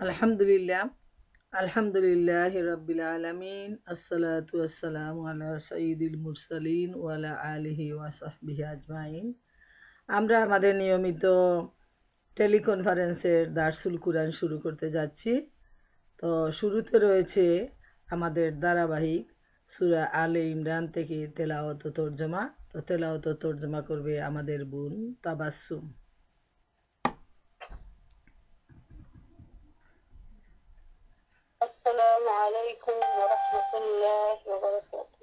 আলহামদুলিল্লাহ আলহামদুলিল্লাহ রাব্বিল আলামিন আসসালাতু ওয়াসসালামু আলা সাইয়্যিদিল মুরসালিন ওয়া আলা আলিহি ওয়া সাহবিহি আজমাইন। আমরা আমাদের নিয়মিত টেলিকনফারেন্সের দারসুল কুরআন শুরু করতে যাচ্ছি। তো শুরুতে রয়েছে আমাদের ধারাবাহিক সূরা আলে ইমরান থেকে তেলাওয়াত ও তরজমা। তো তেলাওয়াত ও তরজমা করবে আমাদের বোন তাবাসসুম। السلام عليكم ورحمة الله وبركاته.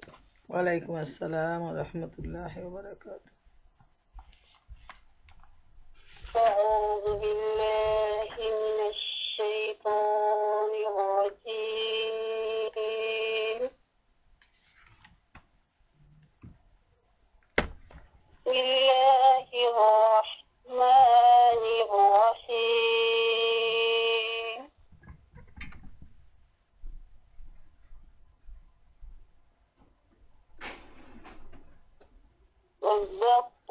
ওয়ালাইকুম আসসালাম ওয়া রাহমাতুল্লাহি ওয়া বারাকাতুহু। أعوذ بالله من الشيطان الرجيم. بسم الله الرحمن الرحيم. وَالْبَقَّ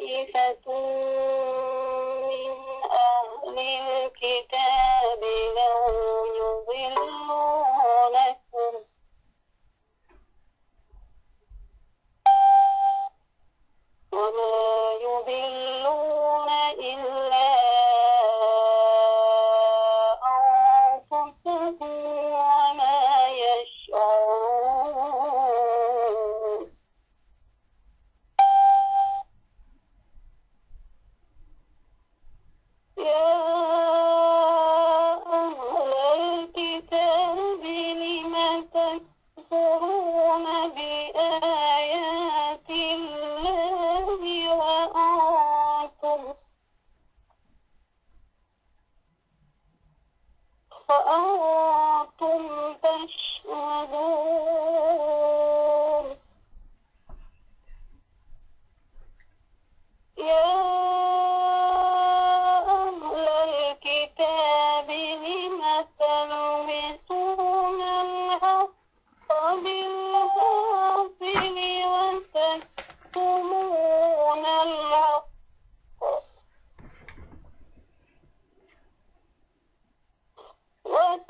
طَائِفَةٌ مِّنْ أَهْلِ الْكِتَابِ لَوْ يُضِلُّونَكُمْ وَمَا يُضِلُّونَ إِلَّا أَنفُسَهُمْ وَمَا يَشْعُرُونَ. يا أهل الكتاب لم تكفرون بآيات الله وأنتم تشهدون. يا أهل الكتاب لم تلبسون الحق بالباطل وتكتمون الحق وأنتم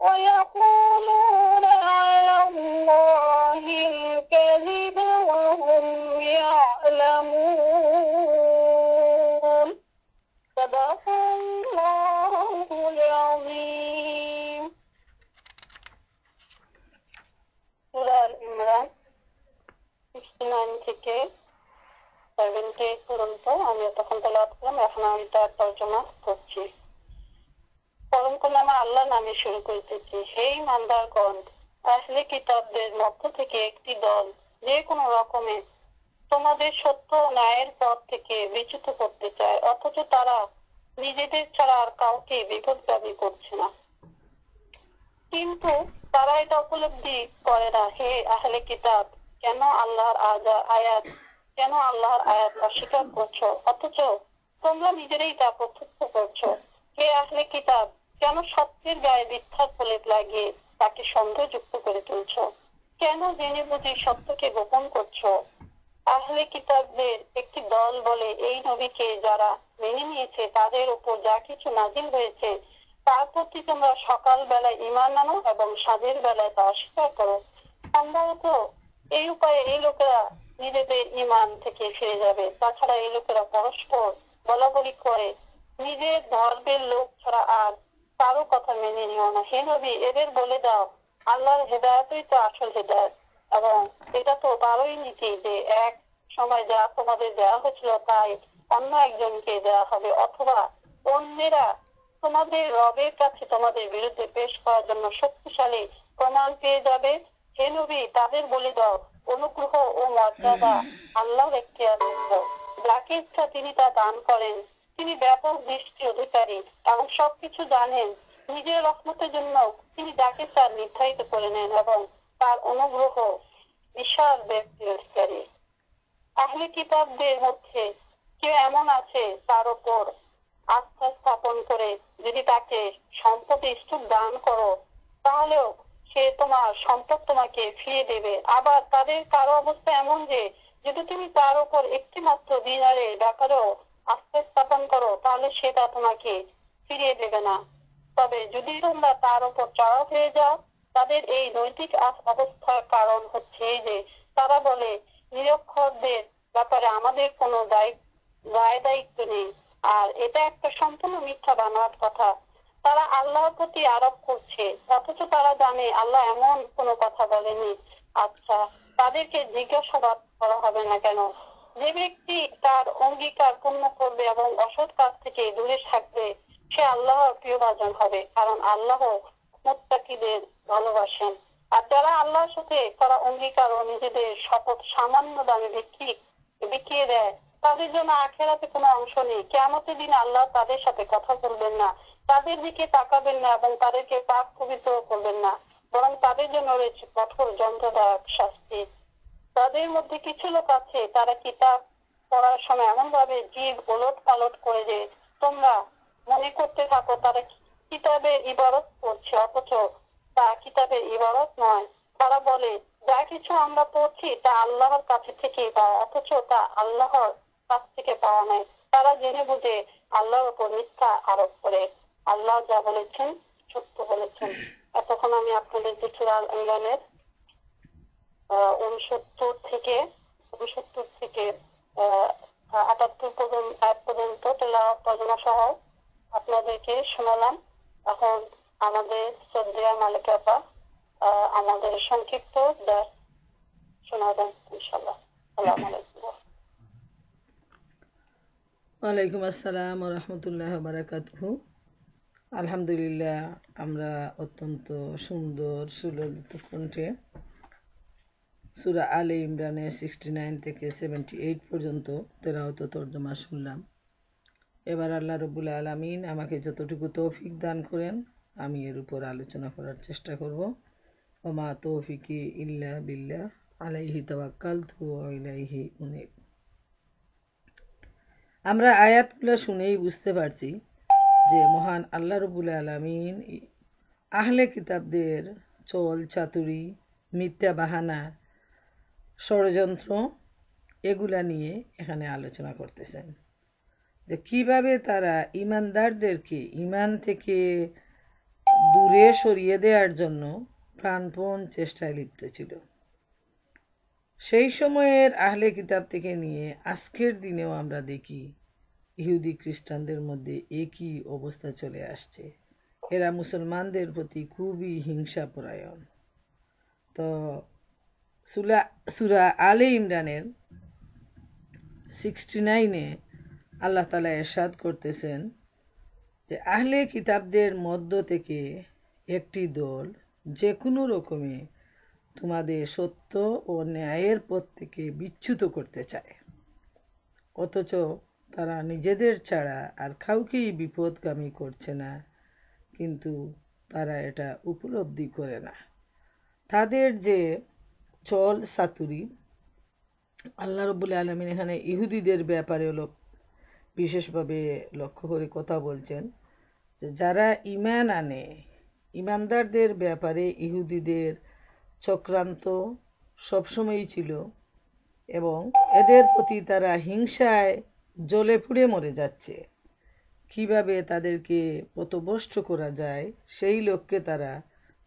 ويقولون على الله الكذب وهم يعلمون صدق الله العظيم সূরা আল ইমরান 69 থেকে 78 পর্যন্ত আমি তখন তেলাওয়াত করলাম। এখন আমি তার তর্জমা করছি। পরম কল্যাণ আল্লাহর নামে শুরু করিতেছি। হে ঈমানদারগণ, আহলে কিতাবদের মধ্য থেকে একটি দল যে কোনো রকমে তোমাদের সত্য ও ন্যায়ের পথ থেকে বিচ্যুত করতে চায়, অথচ তারা নিজেদের ছাড়া আর কাউকে বিপদগামী করছে না। কিন্তু তারা এটা উপলব্ধি করে না। হে আহলে কিতাব, কেন আল্লাহর আয়াত অস্বীকার করছো, অথচ তোমরা নিজেরাই তা প্রত্যক্ষ করছো। হে আহলে কিতাব, কেন সত্যের গায়ে মিথ্যার প্রলেপ লাগিয়ে তাকে সন্দেহযুক্ত করে তুলছো? কেন জেনে বুঝে সত্যকে গোপন করছো? আহলে কিতাবদের একটি দল বলে, এই নবীকে যারা মেনে নিয়েছে তাদের উপর যা কিছু নাজিল হয়েছে তার প্রতি তোমরা সকাল বেলায় ঈমান আনো এবং সাঁঝের বেলায় তা অস্বীকার করো। সম্ভবত এই উপায়ে এই লোকেরা নিজেদের ঈমান থেকে ফিরে যাবে। তাছাড়া এই লোকেরা পরস্পর বলাবলি করে, নিজের ধর্মের লোক ছাড়া আর কারো কথা মেনে নিও না। হে নবী, এদের বলে দাও, আল্লাহর হেদায়েতই তো আসল হেদায়েত, এবং এটা তো তারই নীতি যে এক সময় যা তোমাদের দেওয়া হয়েছিল তাই অন্য একজনকে দেওয়া হবে, অথবা অন্যেরা তোমাদের রবের কাছে তোমাদের বিরুদ্ধে পেশ করার জন্য শক্তিশালী প্রমাণ পেয়ে যাবে। হে নবী, তাদের বলে দাও, অনুগ্রহ ও মর্যাদা আল্লাহর এখতিয়ারে। যাকে ইচ্ছা তিনি তা দান করেন। তিনি ব্যাপক দৃষ্টি অধিকারী এবং সবকিছু জানেন। নিজের রহমতের জন্য তিনি যাকে চান নির্ধারিত করে নেন এবং তার অনুগ্রহ বিশাল ব্যক্তির অধিকারী। আহলে কিতাবদের মধ্যে কেউ এমন আছে তার উপর আস্থা স্থাপন করে যদি তাকে সম্পদের স্তূপ দান করো, তাহলেও সে তোমার সম্পদ তোমাকে ফিরিয়ে দেবে। আবার তাদের কারো অবস্থা এমন যে যদি তুমি তার উপর একটি মাত্র দিনারের ব্যাপারেও আস্থা স্থাপন করো, তাহলে সেটা তোমাকে ফিরিয়ে দেবে না। তবে যদি তোমরা তার উপর চড়াও হয়ে যাও, তাদের এই নৈতিক অবস্থার কারণ হচ্ছে এই যে তারা বলে, নিরক্ষরদের ব্যাপারে আমাদের কোনো দায় দায়িত্ব নেই। আর এটা একটা সম্পূর্ণ মিথ্যা বানোয়াট কথা তারা আল্লাহর প্রতি আরোপ করছে, অথচ তারা জানে আল্লাহ এমন কোনো কথা বলেনি। আচ্ছা, তাদেরকে জিজ্ঞাসাবাদ করা হবে না কেন? যে ব্যক্তি তার অঙ্গীকার পূর্ণ করবে এবং অসৎ কাজ থেকে দূরে থাকবে, সে আল্লাহর প্রিয়ভাজন হবে, কারণ আল্লাহ মুত্তাকিদের ভালোবাসেন। আর যারা আল্লাহর সাথে করা অঙ্গীকার ও নিজেদের শপথ সামান্য দামে বিকিয়ে দেয়, তাদের জন্য আখিরাতে কোনো অংশ নেই। কিয়ামতের দিন আল্লাহ তাদের সাথে কথা বলবেন না, তাদের দিকে তাকাবেন না এবং তাদেরকে পাক পবিত্র করবেন না, বরং তাদের জন্য রয়েছে কঠোর যন্ত্রদায়ক শাস্তি। তাদের মধ্যে কিছু লোক আছে তারা কিতাব পড়ার সময় এমন ভাবে জীব ওলট পালট করে যে তোমরা মনে করতে থাকো তারা কিতাবের ইবারত পড়ছে, অথচ তা কিতাবের ইবারত নয়। তারা বলে, যা কিছু আমরা পড়ছি তা আল্লাহর কাছে থেকে পাওয়া, অথচ তা আল্লাহর কাছ থেকে পাওয়া নয়। তারা জেনে বুঝে আল্লাহর উপর মিথ্যা আরোপ করে। আল্লাহ যা বলেছেন সত্য বলেছেন। এতক্ষণ আমি আপনাদেরকে সূরা আল ইমরানের 69 থেকে 78 পর্যন্ত তেলাওয়াত তর্জমা সহ আপনাদেরকে শোনালাম। এখন আমাদের শ্রদ্ধেয় মালিকা আপা আমাদের সংক্ষিপ্ত দর্শ শোনাবেন ইনশাআল্লাহ। আসসালামু আলাইকুম। ওয়ালাইকুম আসসালাম রহমতুল্লাহ বারাকাতুহু। আলহামদুলিল্লাহ, আমরা অত্যন্ত সুন্দর সুললিত কণ্ঠে সূরা আলে ইমরানের 69 থেকে 78 পর্যন্ত তেলাওয়াত তর্জমা শুনলাম। এবার আল্লাহ রব্বুল আলামিন আমাকে যতটুকু তৌফিক দান করেন আমি এর উপর আলোচনা করার চেষ্টা করব। ওমা তৌফিকি ইল্লা বিল্লাহ, আলাইহি তাওয়াক্কালতু ওয়া ইলাইহি উনীব। আমরা আয়াতগুলো শুনেই বুঝতে পারছি যে মহান আল্লাহ রব্বুল আলামিন আহলে কিতাবদের চল চাতুরি, মিথ্যা বাহানা, ষড়যন্ত্র এগুলা নিয়ে এখানে আলোচনা করতেছেন, যে কিভাবে তারা ইমানদারদেরকে ইমান থেকে দূরে সরিয়ে দেওয়ার জন্য প্রাণপণ চেষ্টায় লিপ্ত ছিল। সেই সময়ের আহলে কিতাব থেকে নিয়ে আজকের দিনেও আমরা দেখি ইহুদি খ্রিস্টানদের মধ্যে একই অবস্থা চলে আসছে। এরা মুসলমানদের প্রতি খুবই হিংসাপরায়ণ। তো সূরা আলে ইমরানের 69-এ আল্লাহ তাআলা ইরশাদ করতেছেন যে আহলে কিতাবদের মধ্য থেকে একটি দল যে কোনো রকমে তোমাদের সত্য ও ন্যায়ের পথ থেকে বিচ্যুত করতে চায়, অথচ তারা নিজেদের ছাড়া আর কাউকেই বিপদগামী করছে না, কিন্তু তারা এটা উপলব্ধি করে না। তাদের যে চল চাতুরি, আল্লাহ রাব্বুল আলামিন এখানে ইহুদিদের ব্যাপারে বিশেষভাবে লক্ষ্য করে কথা বলছেন যে যারা ঈমান আনে, ঈমানদারদের ব্যাপারে ইহুদিদের চক্রান্ত সবসময়ই ছিল এবং এদের প্রতি তারা হিংসায় জ্বলে পুড়ে মরে যাচ্ছে। কিভাবে তাদেরকে পথভ্রষ্ট করা যায় সেই লক্ষ্যে তারা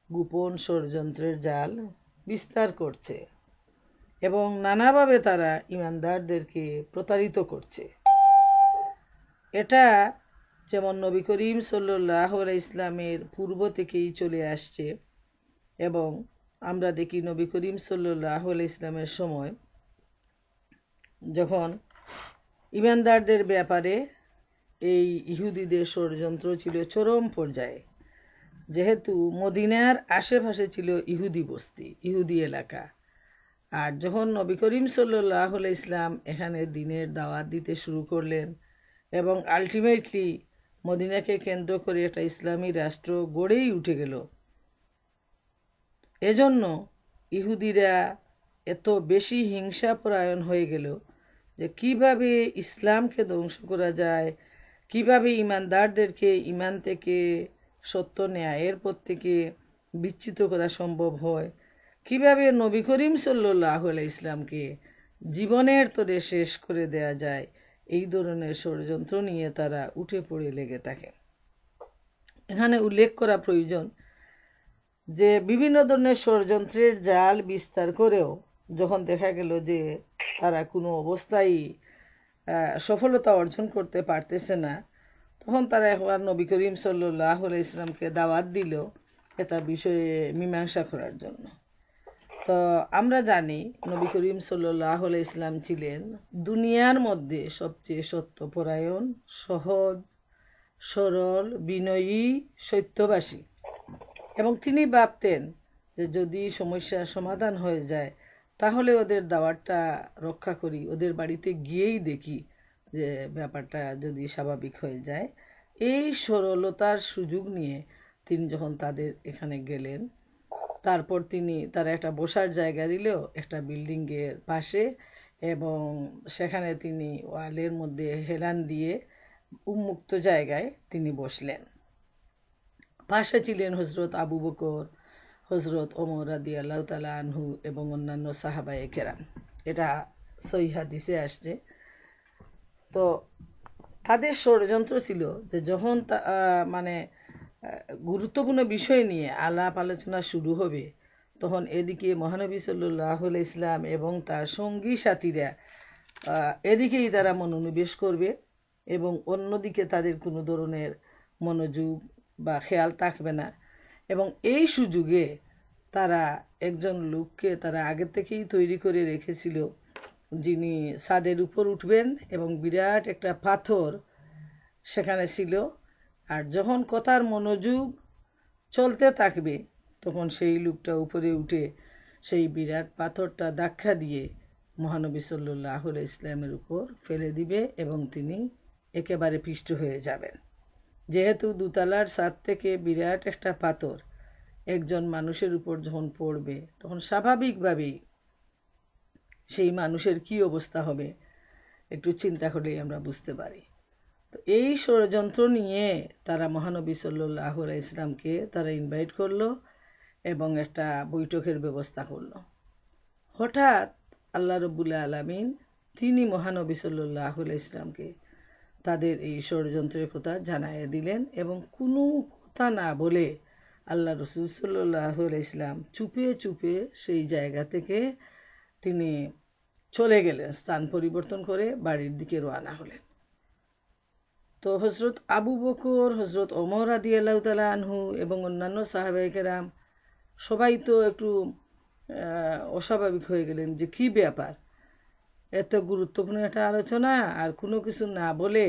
গোপন ষড়যন্ত্রের জাল বিস্তার করছে এবং নানাভাবে তারা ঈমানদারদেরকে প্রতারিত করছে। এটা যেমন নবী করিম সাল্লাল্লাহু আলাইহি ইসলামের পূর্ব থেকেই চলে আসছে এবং আমরা দেখি নবী করিম সাল্লাল্লাহু আলাইহি ইসলামের সময় যখন ঈমানদারদের ব্যাপারে এই ইহুদিদের ষড়যন্ত্র ছিল চরম পর্যায়ে, যেহেতু মদিনার আশেপাশে ছিল ইহুদি বস্তি, ইহুদি এলাকা। আর যখন নবী করিম সাল্লাল্লাহু আলাইহি ইসলাম এখানে দ্বীনের দাওয়াত দিতে শুরু করলেন এবং আলটিমেটলি মদিনাকে কেন্দ্র করে একটা ইসলামী রাষ্ট্র গড়েই উঠে গেল, এজন্য ইহুদিরা এত বেশি হিংসাপরায়ণ হয়ে গেল যে কিভাবে ইসলামকে ধ্বংস করা যায়, কিভাবে ঈমানদারদেরকে ঈমান থেকে, সত্য ন্যায়ের পথ থেকে বিচ্যুত করা সম্ভব হয়, কিভাবে নবী করিম সাল্লাল্লাহু আলাইহি ইসলামকে জীবনের তরে শেষ করে দেয়া যায়, এই ধরনের ষড়যন্ত্র নিয়ে তারা উঠে পড়ে লেগে থাকে। এখানে উল্লেখ করা প্রয়োজন যে বিভিন্ন ধরনের ষড়যন্ত্রের জাল বিস্তার করেও যখন দেখা গেল যে তারা কোনো অবস্থায় সফলতা অর্জন করতে পারতেছে না, তখন তারা একবার নবী করিম সাল্লাল্লাহু আলাইহি ইসলামকে দাওয়াত দিল এটা বিষয়ে মীমাংসা করার জন্য। তো আমরা জানি নবী করিম সাল্লাল্লাহু আলাইহি ইসলাম ছিলেন দুনিয়ার মধ্যে সবচেয়ে সত্যপরায়ণ, সহজ সরল, বিনয়ী, সত্যবাসী। এবং তিনি ভাবতেন যে যদি সমস্যার সমাধান হয়ে যায় তাহলে ওদের দাওয়াতটা রক্ষা করি, ওদের বাড়িতে গিয়েই দেখি যে ব্যাপারটা যদি স্বাভাবিক হয়ে যায়। এই সরলতার সুযোগ নিয়ে তিনি যখন তাদের এখানে গেলেন, তারপর তারা একটা বসার জায়গা দিল একটা বিল্ডিংয়ের পাশে এবং সেখানে তিনি ওয়ালের মধ্যে হেলান দিয়ে উন্মুক্ত জায়গায় তিনি বসলেন। পাশে ছিলেন হযরত আবু বকর, হযরত ওমর রাদিয়াল্লাহু তাআলা আনহু এবং অন্যান্য সাহাবায়ে কেরাম। এটা সহিহ হাদিসে আসছে। তো তাদের ষড়যন্ত্র ছিল যে যখন গুরুত্বপূর্ণ বিষয় নিয়ে আলাপ আলোচনা শুরু হবে, তখন এদিকে মহানবী সাল্লাল্লাহু আলাইহি ইসলাম এবং তার সঙ্গী সাথীরা এদিকেই তারা মনোনিবেশ করবে এবং অন্যদিকে তাদের কোনো ধরনের মনোযোগ বা খেয়াল থাকবে না। এবং এই সুযোগে তারা একজন লোককে তারা আগে থেকেই তৈরি করে রেখেছিল, যিনি ছাদের উপর উঠবেন এবং বিরাট একটা পাথর সেখানে ছিল। আর যখন কথার মনোযোগ চলতে থাকবে তখন সেই লোকটা উপরে উঠে সেই বিরাট পাথরটা ধাক্কা দিয়ে মহানবী সাল্লাল্লাহু আলাইহি ইসলামের উপর ফেলে দিবে এবং তিনি একেবারে পিষ্ট হয়ে যাবেন। যেহেতু দোতলার ছাদ থেকে বিরাট একটা পাথর একজন মানুষের উপর যখন পড়বে তখন স্বাভাবিকভাবেই সেই মানুষের কি অবস্থা হবে একটু চিন্তা করলেই আমরা বুঝতে পারি। তো এই ষড়যন্ত্র নিয়ে তারা মহানবী সাল্লাল্লাহু আলাইহি ইসলামকে তারা ইনভাইট করলো এবং একটা বৈঠকের ব্যবস্থা করলো। হঠাৎ আল্লাহ রাব্বুল আলামিন তিনি মহানবী সাল্লাল্লাহু আলাইহি ইসলামকে তাদের এই ষড়যন্ত্রের কথা জানাইয়া দিলেন এবং কোনো কথা না বলে আল্লাহ রসুল সাল্লাল্লাহু আলাইহি ইসলাম চুপে চুপে সেই জায়গা থেকে তিনি চলে গেলেন, স্থান পরিবর্তন করে বাড়ির দিকে রওনা হলেন। তো হজরত আবু বকর, হজরত ওমর রাদিয়াল্লাহু তাআলা আনহু এবং অন্যান্য সাহাবায়ে কেরাম সবাই তো একটু অস্বাভাবিক হয়ে গেলেন যে কি ব্যাপার, এত গুরুত্বপূর্ণ একটা আলোচনা আর কোনো কিছু না বলে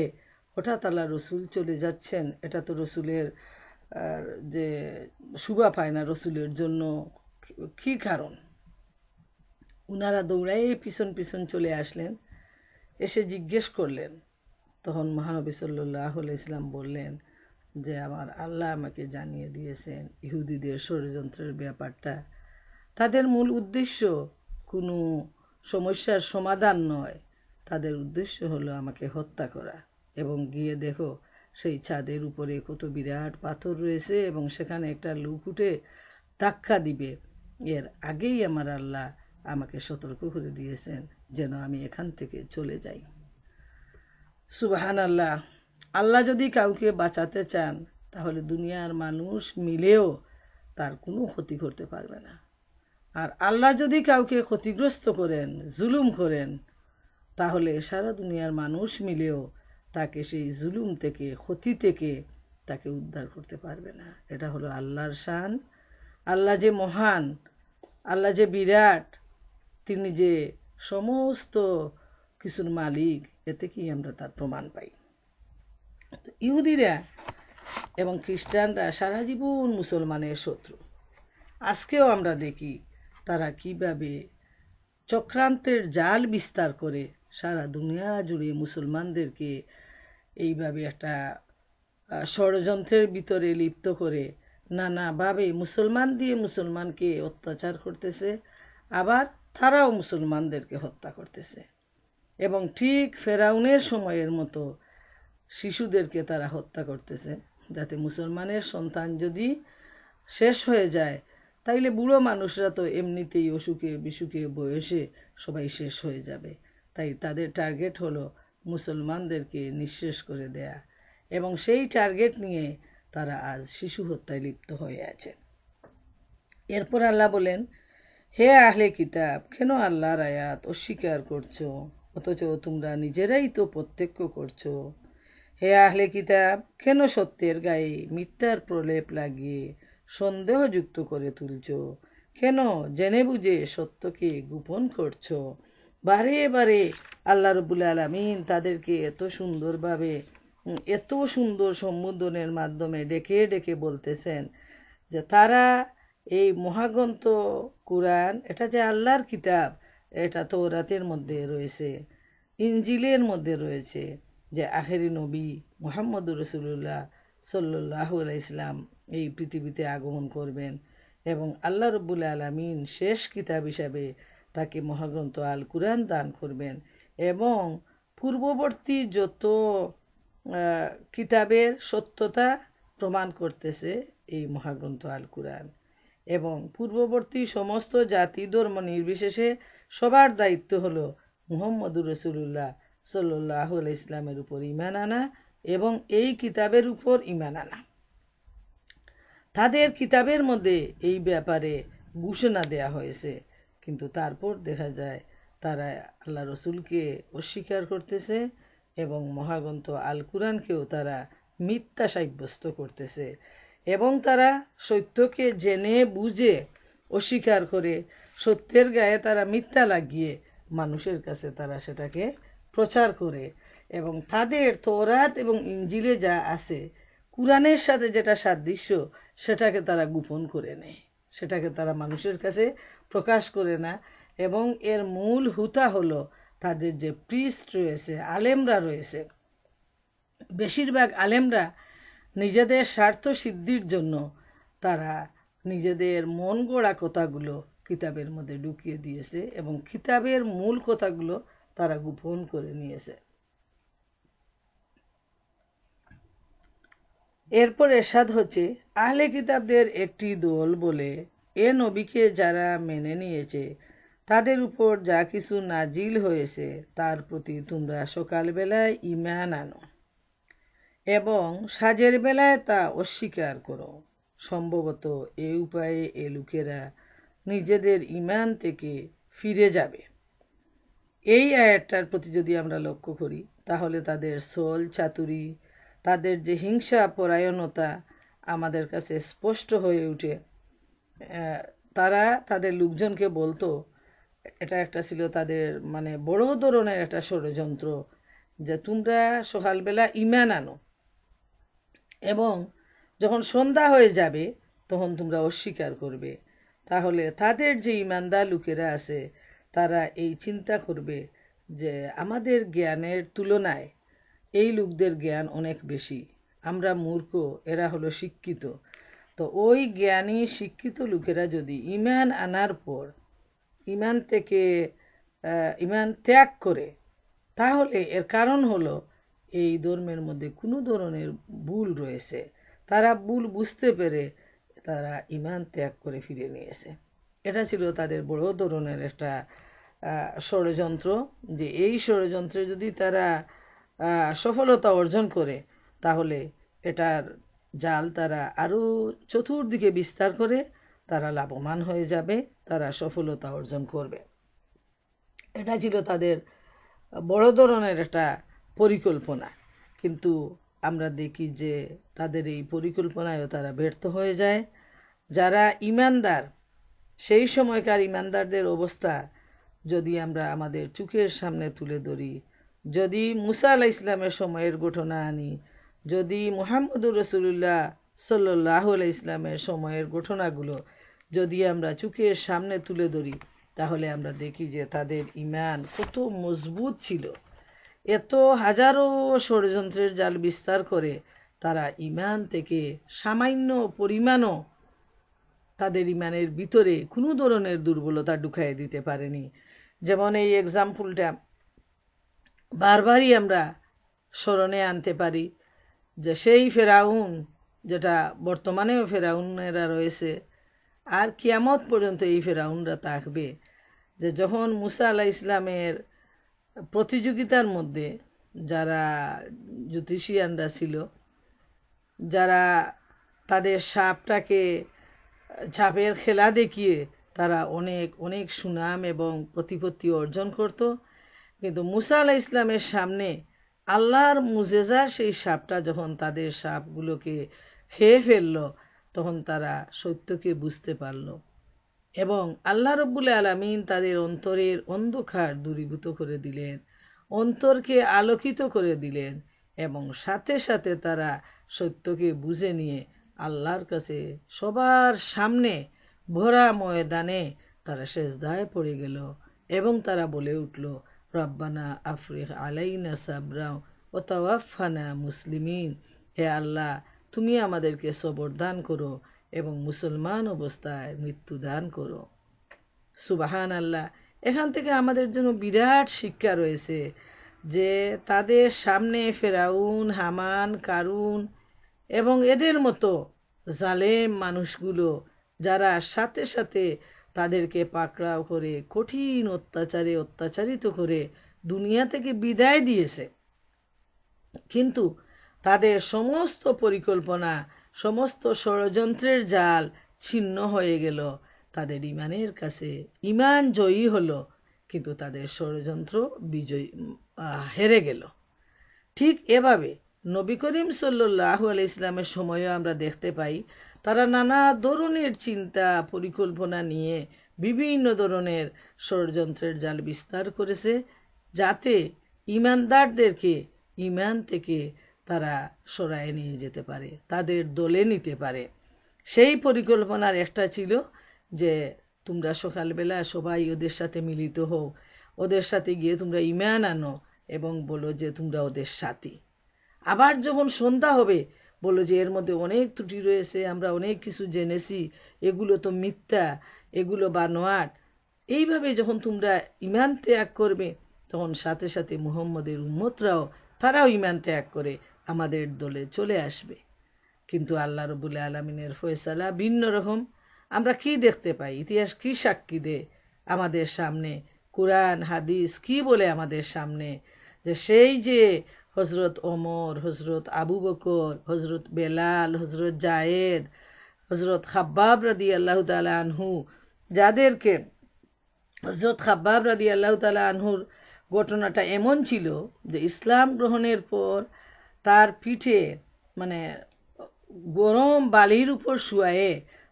হঠাৎ আল্লাহ রসুল চলে যাচ্ছেন, এটা তো রসুলের যে শুভা পায় না রসুলের জন্য, কি কারণ? উনারা দৌড়াই পিছন পিছন চলে আসলেন, এসে জিজ্ঞেস করলেন। তখন মহানবী সাল্লাল্লাহু আলাইহি ইসলাম বললেন যে আমার আল্লাহ আমাকে জানিয়ে দিয়েছেন ইহুদিদের ষড়যন্ত্রের ব্যাপারটা। তাদের মূল উদ্দেশ্য কোনো সমস্যার সমাধান নয়, তাদের উদ্দেশ্য হলো আমাকে হত্যা করা। এবং গিয়ে দেখো সেই ছাদের উপরে কত বিরাট পাথর রয়েছে এবং সেখানে একটা লোক উঠে ধাক্কা দিবে, এর আগেই আমার আল্লাহ আমাকে সতর্ক করে দিয়েছেন যেন আমি এখান থেকে চলে যাই। সুবহানাল্লাহ। আল্লাহ যদি কাউকে বাঁচাতে চান তাহলে দুনিয়ার মানুষ মিলেও তার কোনো ক্ষতি করতে পারবে না। আর আল্লাহ যদি কাউকে ক্ষতিগ্রস্ত করেন, জুলুম করেন, তাহলে সারা দুনিয়ার মানুষ মিলেও তাকে সেই জুলুম থেকে, ক্ষতি থেকে তাকে উদ্ধার করতে পারবে না। এটা হলো আল্লাহর শান। আল্লাহ যে মহান, আল্লাহ যে বিরাট, তিনি যে সমস্ত কিছুর মালিক, এতে কি আমরা তার প্রমাণ পাই। তো ইহুদিরা এবং খ্রিস্টানরা সারা জীবন মুসলমানের শত্রু। আজকেও আমরা দেখি তারা কিভাবে চক্রান্তের জাল বিস্তার করে সারা দুনিয়া জুড়ে মুসলমানদেরকে এইভাবে একটা ষড়যন্ত্রের ভিতরে লিপ্ত করে নানাভাবে মুসলমান দিয়ে মুসলমানকে অত্যাচার করতেছে, আবার তারাও মুসলমানদেরকে হত্যা করতেছে। এবং ঠিক ফেরাউনের সময়ের মতো শিশুদেরকে তারা হত্যা করতেছে, যাতে মুসলমানের সন্তান যদি শেষ হয়ে যায় তাইলে বুড়ো মানুষরা তো এমনিতেই অসুখে বিসুখে বয়সে সবাই শেষ হয়ে যাবে। তাই তাদের টার্গেট হলো মুসলমানদেরকে নিঃশেষ করে দেয়া, এবং সেই টার্গেট নিয়ে তারা আজ শিশু হত্যায় লিপ্ত হয়ে আছে। এরপর আল্লাহ বলেন, হে আহলে কিতাব, কেন আল্লাহর আয়াত অস্বীকার করছো অথচ তোমরা নিজেরাই তো প্রত্যক্ষ করছো? হে আহলে কিতাব, কেন সত্যের গায়ে মিথ্যার প্রলেপ লাগিয়ে সন্দেহযুক্ত করে তুলছো? কেন জেনে বুঝে সত্যকে গোপন করছো? বারে বারে আল্লাহ রব্বুল আলামিন তাদেরকে এত সুন্দরভাবে, এত সুন্দর সম্বোধনের মাধ্যমে ডেকে ডেকে বলতেছেন যে তারা এই মহাগ্রন্থ কুরআন, এটা যে আল্লাহর কিতাব, এটা তৌরাতের মধ্যে রয়েছে, ইনজিলের মধ্যে রয়েছে যে আখেরি নবী মুহাম্মদুর রাসূলুল্লাহ সাল্লাল্লাহু আলাইহি ইসলাম এই পৃথিবীতে আগমন করবেন এবং আল্লাহ রব্বুল আলামিন শেষ কিতাব হিসাবে তাকে মহাগ্রন্থ আল কুরআন দান করবেন। এবং পূর্ববর্তী যত কিতাবের সত্যতা প্রমাণ করতেছে এই মহাগ্রন্থ আল কুরআন। এবং পূর্ববর্তী সমস্ত জাতি ধর্ম নির্বিশেষে সবার দায়িত্ব হলো মুহাম্মদুর রাসূলুল্লাহ সাল্লাল্লাহু আলাইহি ইসলামের উপর ঈমান আনা এবং এই কিতাবের উপর ঈমান আনা। তাদের কিতাবের মধ্যে এই ব্যাপারে ঘোষণা দেয়া হয়েছে, কিন্তু তারপর দেখা যায় তারা আল্লাহ রসুলকে অস্বীকার করতেছে এবং মহাগ্রন্থ আল কুরআনকেও তারা মিথ্যা সাব্যস্ত করতেছে এবং তারা সত্যকে জেনে বুঝে অস্বীকার করে সত্যের গায়ে তারা মিথ্যা লাগিয়ে মানুষের কাছে তারা সেটাকে প্রচার করে। এবং তাদের তৌরাত এবং ইনজিলে যা আছে, কুরআনের সাথে যেটা সাদৃশ্য, সেটাকে তারা গোপন করে নেয়, সেটাকে তারা মানুষের কাছে প্রকাশ করে না। এবং এর মূল হুতা হলো তাদের যে প্রিস্ট রয়েছে, আলেমরা রয়েছে, বেশিরভাগ আলেমরা নিজেদের স্বার্থ সিদ্ধির জন্য তারা নিজেদের মন গড়া কথাগুলো কিতাবের মধ্যে ঢুকিয়ে দিয়েছে এবং কিতাবের মূল কথাগুলো তারা গোপন করে নিয়েছে। এরপর এরশাদ হচ্ছে, আহলে কিতাবদের একটি দল বলে, এ নবীকে যারা মেনে নিয়েছে তাদের উপর যা কিছু নাজিল হয়েছে তার প্রতি তোমরা সকালবেলায় ঈমান আনো এবং সাজের বেলায় তা অস্বীকার করো। সম্ভবত এই উপায়ে এ লোকেরা নিজেদের ঈমান থেকে ফিরে যাবে। এই আয়াতটার প্রতি যদি আমরা লক্ষ্য করি তাহলে তাদের সোল চাতুরি, তাদের যে হিংসা পরায়ণতা আমাদের কাছে স্পষ্ট হয়ে ওঠে। তারা তাদের লোকজনকে বলতো, এটা একটা ছিল তাদের মানে বড় ধরনের একটা ষড়যন্ত্র, যে তোমরা সকালবেলা ঈমান আনো এবং যখন সন্ধ্যা হয়ে যাবে তখন তোমরা অস্বীকার করবে। তাহলে তাদের যে ঈমানদার লোকেরা আছে তারা এই চিন্তা করবে যে আমাদের জ্ঞানের তুলনায় এই লোকদের জ্ঞান অনেক বেশি, আমরা মূর্খ, এরা হলো শিক্ষিত। তো ওই জ্ঞানী শিক্ষিত লোকেরা যদি ঈমান আনার পর ঈমান থেকে ঈমান ত্যাগ করে, তাহলে এর কারণ হলো এই ধর্মের মধ্যে কোনো ধরনের ভুল রয়েছে। তারা ভুল বুঝতে পেরে তারা ঈমান ত্যাগ করে ফিরে নিয়েছে। এটা ছিল তাদের বড় ধরনের একটা ষড়যন্ত্র, যে এই ষড়যন্ত্রে যদি তারা সফলতা অর্জন করে তাহলে এটার জাল তারা আরও চতুর্দিকে বিস্তার করে তারা লাভবান হয়ে যাবে, তারা সফলতা অর্জন করবে। এটা ছিল তাদের বড় ধরনের একটা পরিকল্পনা। কিন্তু আমরা দেখি যে তাদের এই পরিকল্পনায়ও তারা ব্যর্থ হয়ে যায়। যারা ঈমানদার, সেই সময়কার ঈমানদারদের অবস্থা যদি আমরা আমাদের চোখের সামনে তুলে ধরি, যদি মুসা আলাইহিস সালামের সময়ের ঘটনা আনি, যদি মুহাম্মদুর রাসূলুল্লাহ সাল্লাল্লাহু আলাইহি সাল্লামের সময়ের ঘটনাগুলো যদি আমরা চোখের সামনে তুলে ধরি, তাহলে আমরা দেখি যে তাদের ঈমান কত মজবুত ছিল। এত হাজারো ষড়যন্ত্রের জাল বিস্তার করে তারা ঈমান থেকে সামান্য পরিমাণও তাদের ঈমানের ভিতরে কোনো ধরনের দুর্বলতা ঢুকাই দিতে পারেনি। যেমন এই এক্সাম্পলটা বারবারই আমরা স্মরণে আনতে পারি, যে সেই ফেরাউন, যেটা বর্তমানেও ফেরাউনেরা রয়েছে, আর কিয়ামত পর্যন্ত এই ফেরাউনরা থাকবে, যে যখন মুসা আলাইহিস সালামের প্রতিযোগিতার মধ্যে যারা জ্যোতিষিয়ানরা ছিল, যারা তাদের সাপটাকে সাপের খেলা দেখিয়ে তারা অনেক অনেক সুনাম এবং প্রতিপত্তি অর্জন করত, কিন্তু মুসা আলাইহিস সালামের সামনে আল্লাহর মুজেজার সেই সাপটা যখন তাদের সাপগুলোকে খেয়ে ফেলল, তখন তারা সত্যকে বুঝতে পারল এবং আল্লাহ রব্বুল আলামিন তাদের অন্তরের অন্ধকার দূরীভূত করে দিলেন, অন্তরকে আলোকিত করে দিলেন এবং সাথে সাথে তারা সত্যকে বুঝে নিয়ে আল্লাহর কাছে সবার সামনে ভরা ময়দানে তারা সেজদায় পড়ে গেল এবং তারা বলে উঠল, রব্বানা আফরিগ আলাইনা সাবরা ওয়া তাওয়াফানা মুসলিমিন, হে আল্লাহ তুমি আমাদেরকে সবর দান করো এবং মুসলমান অবস্থায় মৃত্যু দান করো। সুবহান আল্লাহ। এখান থেকে আমাদের জন্য বিরাট শিক্ষা রয়েছে, যে তাদের সামনে ফেরাউন, হামান, কারুন এবং এদের মতো জালেম মানুষগুলো, যারা সাথে সাথে তাদেরকে পাকড়াও করে কঠিন অত্যাচারে অত্যাচারিত করে দুনিয়া থেকে বিদায় দিয়েছে, কিন্তু তাদের সমস্ত পরিকল্পনা, সমস্ত ষড়যন্ত্রের জাল ছিন্ন হয়ে গেল। তাদের ঈমানের কাছে ঈমান জয়ী হলো, কিন্তু তাদের ষড়যন্ত্র হেরে গেল। ঠিক এভাবে নবী করিম সাল্লাল্লাহু আলাইহি সাল্লামের সময়ও আমরা দেখতে পাই, তারা নানা ধরনের চিন্তা পরিকল্পনা নিয়ে বিভিন্ন ধরনের ষড়যন্ত্রের জাল বিস্তার করেছে, যাতে ঈমানদারদেরকে ঈমান থেকে তারা সরায় নিয়ে যেতে পারে, তাদের দলে নিতে পারে। সেই পরিকল্পনার একটা ছিল যে তোমরা সকালবেলা সবাই ওদের সাথে মিলিত হও, ওদের সাথে গিয়ে তোমরা ঈমান আনো এবং বলো যে তোমরা ওদের সাথী। আবার যখন সন্ধ্যা হবে বলো যে এর মধ্যে অনেক ত্রুটি রয়েছে, আমরা অনেক কিছু জেনেছি, এগুলো তো মিথ্যা, এগুলো বানোয়াট। এইভাবে যখন তোমরা ঈমান ত্যাগ করবে, তখন সাথে সাথে মুহাম্মদের উম্মতরাও তারাও ঈমান ত্যাগ করে আমাদের দলে চলে আসবে। কিন্তু আল্লাহ রাব্বুল আলামিনের ফয়সালা ভিন্ন রকম। আমরা কি দেখতে পাই, ইতিহাস কি সাক্ষী দেয় আমাদের সামনে, কোরআন হাদিস কি বলে আমাদের সামনে, যে সেই যে হজরত ওমর, হজরত আবু বকর, হজরত বেলাল, হজরত জায়েদ, হজরত খাব্বাব রাদিয়াল্লাহু তাআলা আনহু, যাদেরকে হজরত খাব্বাব রাদিয়াল্লাহু তাআলা আনহুর ঘটনাটা এমন ছিল যে ইসলাম গ্রহণের পর তার পিঠে মানে গরম বালির উপর শুয়ায়ে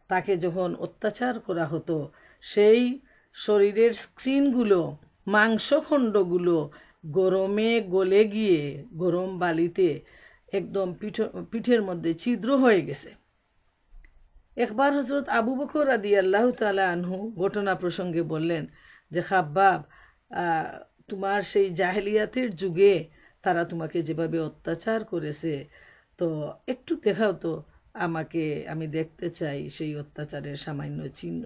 তাকে যখন অত্যাচার করা হতো, সেই শরীরের স্কিনগুলো, মাংসখণ্ডগুলো গরমে গলে গিয়ে গরম বালিতে একদম পিঠের মধ্যে ছিদ্র হয়ে গেছে। একবার হজরত আবু বকর রাদিয়াল্লাহু তাআলা আনহু ঘটনা প্রসঙ্গে বললেন যে খাব্বাব, তোমার সেই জাহেলিয়াতের যুগে তারা তোমাকে যেভাবে অত্যাচার করেছে, তো একটু দেখাও তো আমাকে, আমি দেখতে চাই সেই অত্যাচারের সামান্য চিহ্ন।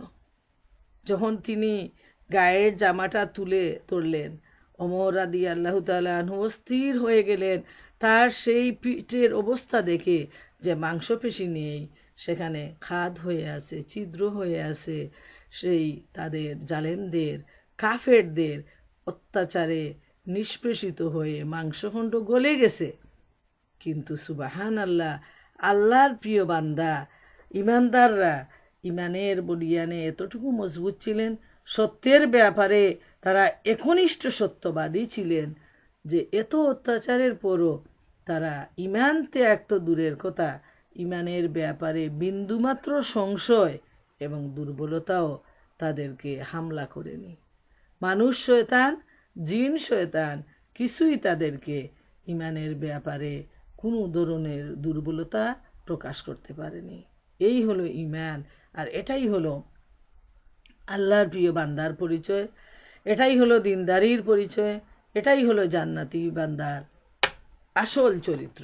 যখন তিনি গায়ের জামাটা তুলে ধরলেন, ওমর রাদিয়াল্লাহু তাআলা আনহু অস্থির হয়ে গেলেন। তার সেই পিঠের অবস্থা দেখে যে মাংসপেশি নেই, সেখানে খাদ হয়ে আছে, ছিদ্র হয়ে আছে, সেই তাদের জালেমদের, কাফেরদের অত্যাচারে নিষ্পেষিত হয়ে মাংসখণ্ড গলে গেছে। কিন্তু সুবাহান আল্লাহ, আল্লাহর প্রিয় বান্দা ইমানদাররা ইমানের বলিয়ানে এতটুকু মজবুত ছিলেন, সত্যের ব্যাপারে তারা একনিষ্ঠ সত্যবাদী ছিলেন যে এত অত্যাচারের পরও তারা ইমান ত্যাগ তো দূরের কথা, ইমানের ব্যাপারে বিন্দুমাত্র সংশয় এবং দুর্বলতাও তাদেরকে হামলা করেনি। মানুষ শয়তান, জিন শয়তান কিছুই তাদেরকে ইমানের ব্যাপারে কোনো ধরনের দুর্বলতা প্রকাশ করতে পারেনি। এই হলো ইমান, আর এটাই হলো আল্লাহর প্রিয় বান্দার পরিচয়, এটাই হলো দিনদারির পরিচয়, এটাই হলো জান্নাতি বান্দার আসল চরিত্র।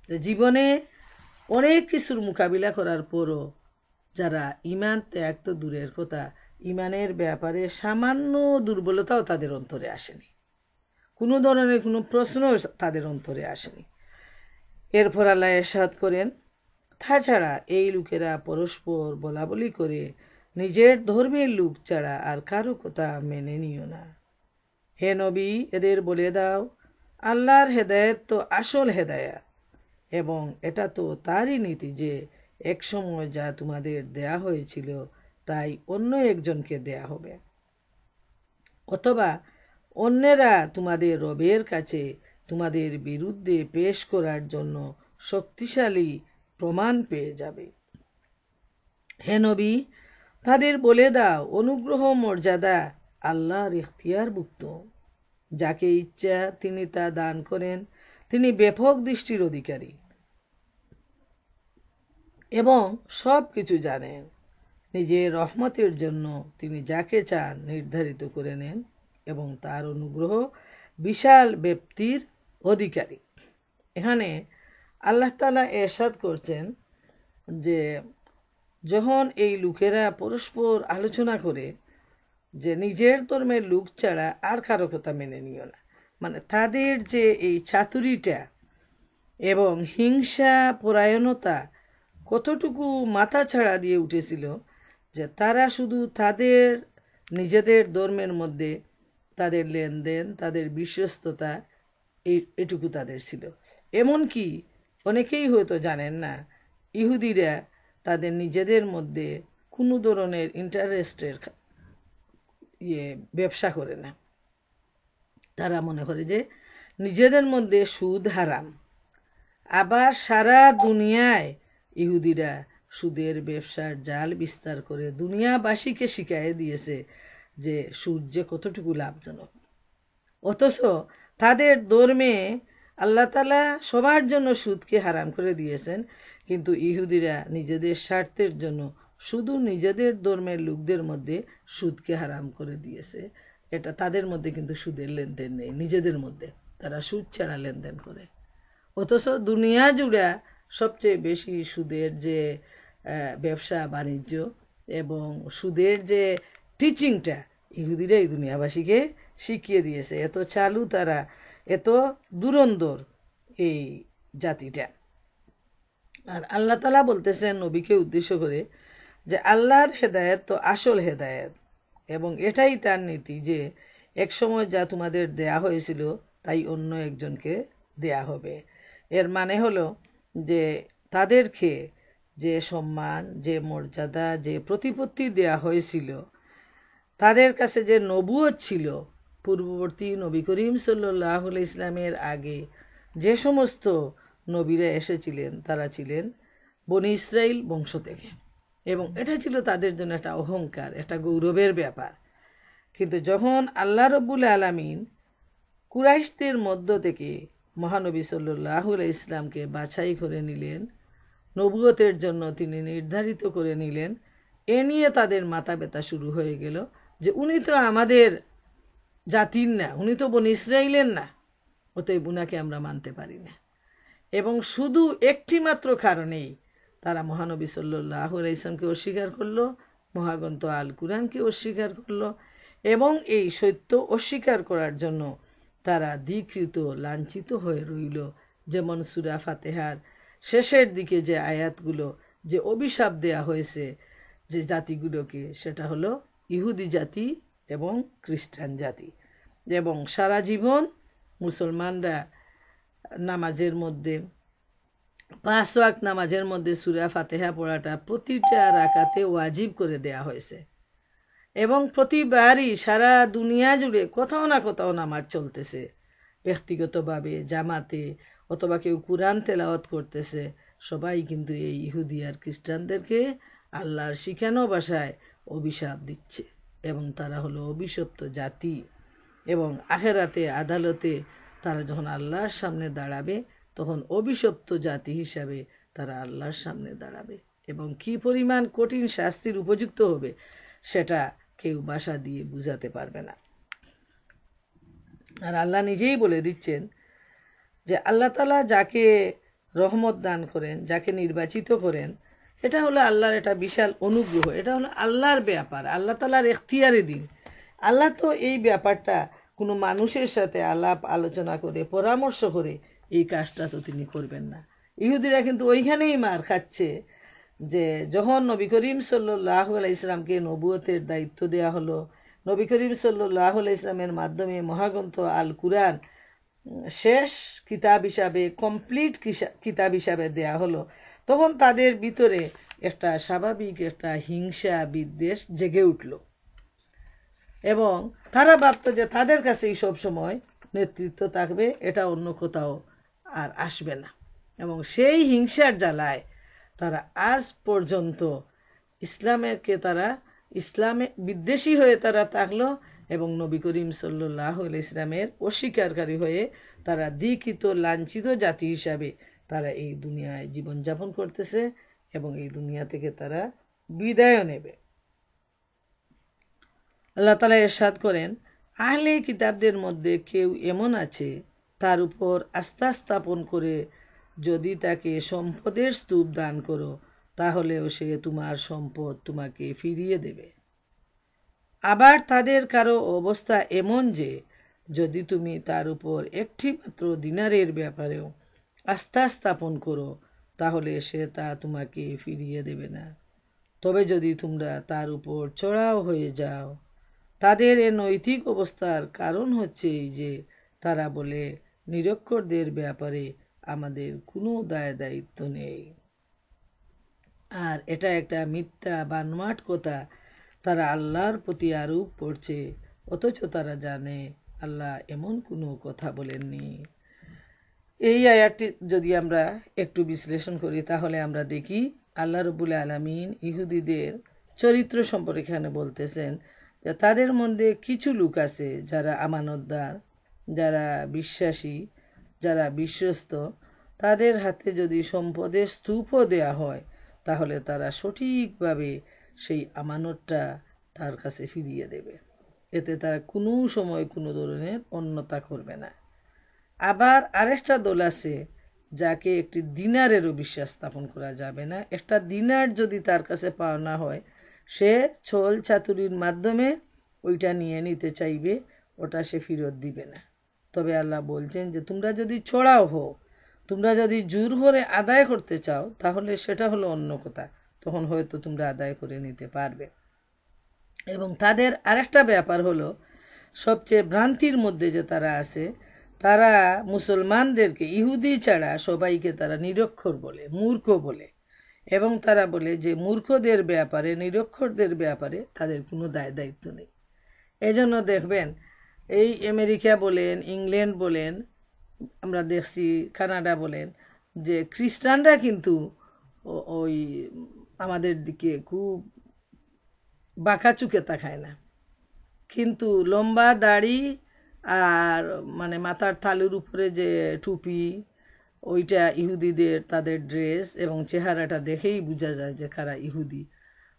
জীবনে অনেক কিছুর মোকাবিলা করার পরও যারা ইমান ত্যাগ তো দূরের কথা, ইমানের ব্যাপারে সামান্য দুর্বলতাও তাদের অন্তরে আসেনি, কোনো ধরনের কোনো প্রশ্নও তাদের অন্তরে আসেনি। এরপর আল্লাহ ইরশাদ করেন, তাছাড়া এই লোকেরা পরস্পর বলাবলি করে নিজের ধর্মের লোক ছাড়া আর কারো কথা মেনে নিও না। হে নবী, এদের বলে দাও, আল্লাহর হেদায়েত তো আসল হেদায়েত, এবং এটা তো তারই নীতি যে একসময় যা তোমাদের দেয়া হয়েছিল তাই অন্য একজনকে দেয়া হবে, অথবা অন্যেরা তোমাদের রবের কাছে তোমাদের বিরুদ্ধে পেশ করার জন্য শক্তিশালী প্রমাণ পেয়ে যাবে। হে নবী, তাদের বলে দাও, অনুগ্রহ মর্যাদা আল্লাহর ইখতিয়ারভুক্ত, যাকে ইচ্ছা তিনি তা দান করেন, তিনি ব্যাপক দৃষ্টির অধিকারী এবং সব কিছু জানেন। নিজের রহমতের জন্য তিনি যাকে চান নির্ধারিত করে নেন এবং তার অনুগ্রহ বিশাল ব্যাপ্তির অধিকারী। এখানে আল্লাহ তাআলা ইরশাদ করছেন যে যখন এই লোকেরা পরস্পর আলোচনা করে যে নিজের ধর্মের লোক ছাড়া আর কারো কথা মেনে নিও না, মানে তাদের যে এই চাতুরিটা এবং হিংসা পরায়ণতা কতটুকু মাথা ছাড়া দিয়ে উঠেছিল যে তারা শুধু তাদের নিজেদের ধর্মের মধ্যে তাদের লেনদেন, তাদের বিশ্বস্ততা এটুকু তাদের ছিল। এমনকি অনেকেই হয়তো জানেন না, ইহুদিরা তাদের নিজেদের মধ্যে কোনো ধরনের ইন্টারেস্টের ব্যবসা করে না। তারা মনে করে যে নিজেদের মধ্যে সুদ হারাম। আবার সারা দুনিয়ায় ইহুদিরা সুদের ব্যবসার জাল বিস্তার করে দুনিয়াবাসীকে শিখিয়ে দিয়েছে যে সুদ যে কতটুকু লাভজনক। অথচ তাদের ধর্মে আল্লাহ তাআলা সবার জন্য সুদকে হারাম করে দিয়েছেন, কিন্তু ইহুদিরা নিজেদের স্বার্থের জন্য শুধু নিজেদের ধর্মের লোকদের মধ্যে সুদকে হারাম করে দিয়েছে। এটা তাদের মধ্যে কিন্তু সুদের লেনদেন নেই, নিজেদের মধ্যে তারা সুদ ছাড়া লেনদেন করে। অথচ দুনিয়া জুড়ে সবচেয়ে বেশি সুদের যে ব্যবসা বাণিজ্য এবং সুদের যে টিচিংটা ইহুদিরা এই দুনিয়াবাসীকে শিখিয়ে দিয়েছে। এত চালু তারা, এত দুরন্দর এই জাতিটা। আর আল্লাহ তাআলা বলতেছেন নবীকে উদ্দেশ্য করে যে আল্লাহর হেদায়েত তো আসল হেদায়েত, এবং এটাই তার নীতি যে একসময় যা তোমাদের দেয়া হয়েছিল তাই অন্য একজনকে দেয়া হবে। এর মানে হলো যে তাদেরকে যে সম্মান, যে মর্যাদা, যে প্রতিপত্তি দেয়া হয়েছিল, তাদের কাছে যে নবুয়ত ছিল, পূর্ববর্তী নবী করিম সাল্লাল্লাহু আলাইহি ইসলামের আগে যে সমস্ত নবীরা এসেছিলেন তারা ছিলেন বনি ইসরাইল বংশ থেকে, এবং এটা ছিল তাদের জন্য একটা অহংকার, একটা গৌরবের ব্যাপার। কিন্তু যখন আল্লাহ রব্বুল আলামিন কুরাইশদের মধ্য থেকে মহানবী সাল্লাল্লাহু আলাইহি ইসলামকে বাছাই করে নিলেন, নবুয়তের জন্য তিনি নির্ধারিত করে নিলেন, এ নিয়ে তাদের মাথা ব্যথা শুরু হয়ে গেল যে উনি তো আমাদের জাতির না, উনি তো বনি ইসরাইলের না, অতএব উনাকে আমরা মানতে পারি না। এবং শুধু একটি মাত্র কারণেই তারা মহানবী সাল্লাল্লাহু আলাইহি ইসলামকে অস্বীকার করলো, মহাগ্রন্থ আল কুরআনকে অস্বীকার করলো, এবং এই সত্য অস্বীকার করার জন্য তারা ধিকৃত, লাঞ্ছিত হয়ে রইল। যেমন সূরা ফাতিহার শেষের দিকে যে আয়াতগুলো, যে অভিশাপ দেয়া হয়েছে যে জাতিগুলোকে, সেটা হলো ইহুদি জাতি এবং খ্রিস্টান জাতি। এবং সারা জীবন মুসলমানরা নামাজের মধ্যে, 5 ওয়াক্ত নামাজের মধ্যে সূরা ফাতিহা পড়াটা প্রতিটা রাকাতে ওয়াজিব করে দেয়া হয়েছে, এবং প্রতিবারই সারা দুনিয়া জুড়ে কোথাও না কোথাও নামাজ চলতেছে, ব্যক্তিগতভাবে, জামাতে, অথবা কেউ কুরআন তেলাওয়াত করতেছে। সবাই কিন্তু এই ইহুদি আর খ্রিস্টানদেরকে আল্লাহর শিখানো ভাষায় অভিশাপ দিচ্ছে, এবং তারা হলো অভিশপ্ত জাতি। এবং আখেরাতে, আদালতে তারা যখন আল্লাহর সামনে দাঁড়াবে, তখন অভিশপ্ত জাতি হিসাবে তারা আল্লাহর সামনে দাঁড়াবে, এবং কি পরিমাণ কঠিন শাস্তির উপযুক্ত হবে সেটা কেউ ভাষা দিয়ে বুঝাতে পারবে না। আর আল্লাহ নিজেই বলে দিচ্ছেন যে আল্লাহ তাআলা যাকে রহমত দান করেন, যাকে নির্বাচিত করেন, এটা হলো আল্লাহর একটা বিশাল অনুগ্রহ, এটা হলো আল্লাহর ব্যাপার, আল্লাহ তাআলার এখতিয়ারে দিন। আল্লাহ তো এই ব্যাপারটা কোনো মানুষের সাথে আলাপ আলোচনা করে, পরামর্শ করে এই কাজটা তো তিনি করবেন না। ইহুদিরা কিন্তু ওইখানেই মার খাচ্ছে যে যখন নবী করিম সাল্লাল্লাহু আলাইহি ইসলামকে নবুয়তের দায়িত্ব দেয়া হলো, নবী করিম সাল্লাল্লাহু আলাইহি ইসলামের মাধ্যমে মহাগ্রন্থ আল কুরআন শেষ কিতাব হিসাবে, কমপ্লিট কিতাব হিসাবে দেয়া হলো, তখন তাদের ভিতরে একটা স্বাভাবিক একটা হিংসা, বিদ্বেষ জেগে উঠল, এবং তারা ভাবত যে তাদের কাছেই সব সময় নেতৃত্ব থাকবে, এটা অন্য কোথাও আর আসবে না। এবং সেই হিংসার জ্বালায় তারা আজ পর্যন্ত ইসলামে বিদ্বেষী হয়ে তারা থাকলো, এবং নবী করিম সাল্লাল্লাহু আলাইহি ইসলামের অস্বীকারী হয়ে তারা দীক্ষিত, লাঞ্ছিত জাতি হিসাবে তারা এই দুনিয়ায় জীবনযাপন করতেছে, এবং এই দুনিয়া থেকে তারা বিদায় নেবে। আল্লাহ তাআলা ইরশাদ করেন, আহলে কিতাবদের মধ্যে কেউ এমন আছে তার উপর আস্থা স্থাপন করে যদি তাকে সম্পদের স্তূপ দান করো, তাহলেও সে তোমার সম্পদ তোমাকে ফিরিয়ে দেবে। আবার তাদের কারো অবস্থা এমন যে যদি তুমি তার উপর একটি মাত্র দিনারের ব্যাপারেও আস্থা স্থাপন করো, তাহলে সে তা তোমাকে ফিরিয়ে দেবে না। তবে যদি তোমরা তার উপর চড়াও হয়ে যাও, তাদের এ নৈতিক অবস্থার কারণ হচ্ছে এই যে তারা বলে, নিরক্ষরদের ব্যাপারে আমাদের কোনো দায় দায়িত্ব নেই। আর এটা একটা মিথ্যা বানোয়াট কথা তারা আল্লাহর প্রতি আরোপ করছে, অথচ তারা জানে আল্লাহ এমন কোনো কথা বলেননি। এই আয়াতটি যদি আমরা একটু বিশ্লেষণ করি, তাহলে আমরা দেখি আল্লাহ রব্বুল আলামিন ইহুদিদের চরিত্র সম্পর্কে এখানে বলতেছেন যে তাদের মধ্যে কিছু লোক আছে যারা আমানতদার, যারা বিশ্বাসী, যারা বিশ্বস্ত, তাদের হাতে যদি সম্পদের স্তূপও দেয়া হয়, তাহলে তারা সঠিকভাবে সেই আমানতটা তার কাছে ফিরিয়ে দেবে, এতে তারা কোনো সময় কোনো ধরনের অন্যতা করবে না। আবার আরেকটা দল আছে যাকে একটি দিনারেরও বিশ্বাস স্থাপন করা যাবে না। একটা দিনার যদি তার কাছে পাওনা হয়, সে ছল চাতুরির মাধ্যমে ওইটা নিয়ে নিতে চাইবে, ওটা সে ফেরত দিবে না। তবে আল্লাহ বলছেন যে তোমরা যদি চড়াও হও, তোমরা যদি জোর করে আদায় করতে চাও, তাহলে সেটা হলো অন্য কথা, তখন হয়তো তোমরা আদায় করে নিতে পারবে। এবং তাদের আরেকটা ব্যাপার হলো, সবচেয়ে ভ্রান্তির মধ্যে যে তারা আছে, তারা মুসলমানদেরকে ইহুদি ছাড়া সবাইকে তারা নিরক্ষর বলে, মূর্খ বলে, এবং তারা বলে যে মূর্খদের ব্যাপারে, নিরক্ষরদের ব্যাপারে তাদের কোনো দায় দায়িত্ব নেই। এজন্য দেখবেন এই আমেরিকা বলেন, ইংল্যান্ড বলেন, আমরা দেখছি কানাডা বলেন, যে খ্রিস্টানরা কিন্তু ওই আমাদের দিকে খুব বাঁকা চুকে তাকায় না, কিন্তু লম্বা দাড়ি আর মানে মাথার তালুর উপরে যে টুপি, ওইটা ইহুদিদের তাদের ড্রেস এবং চেহারাটা দেখেই বোঝা যায় যে কারা ইহুদি।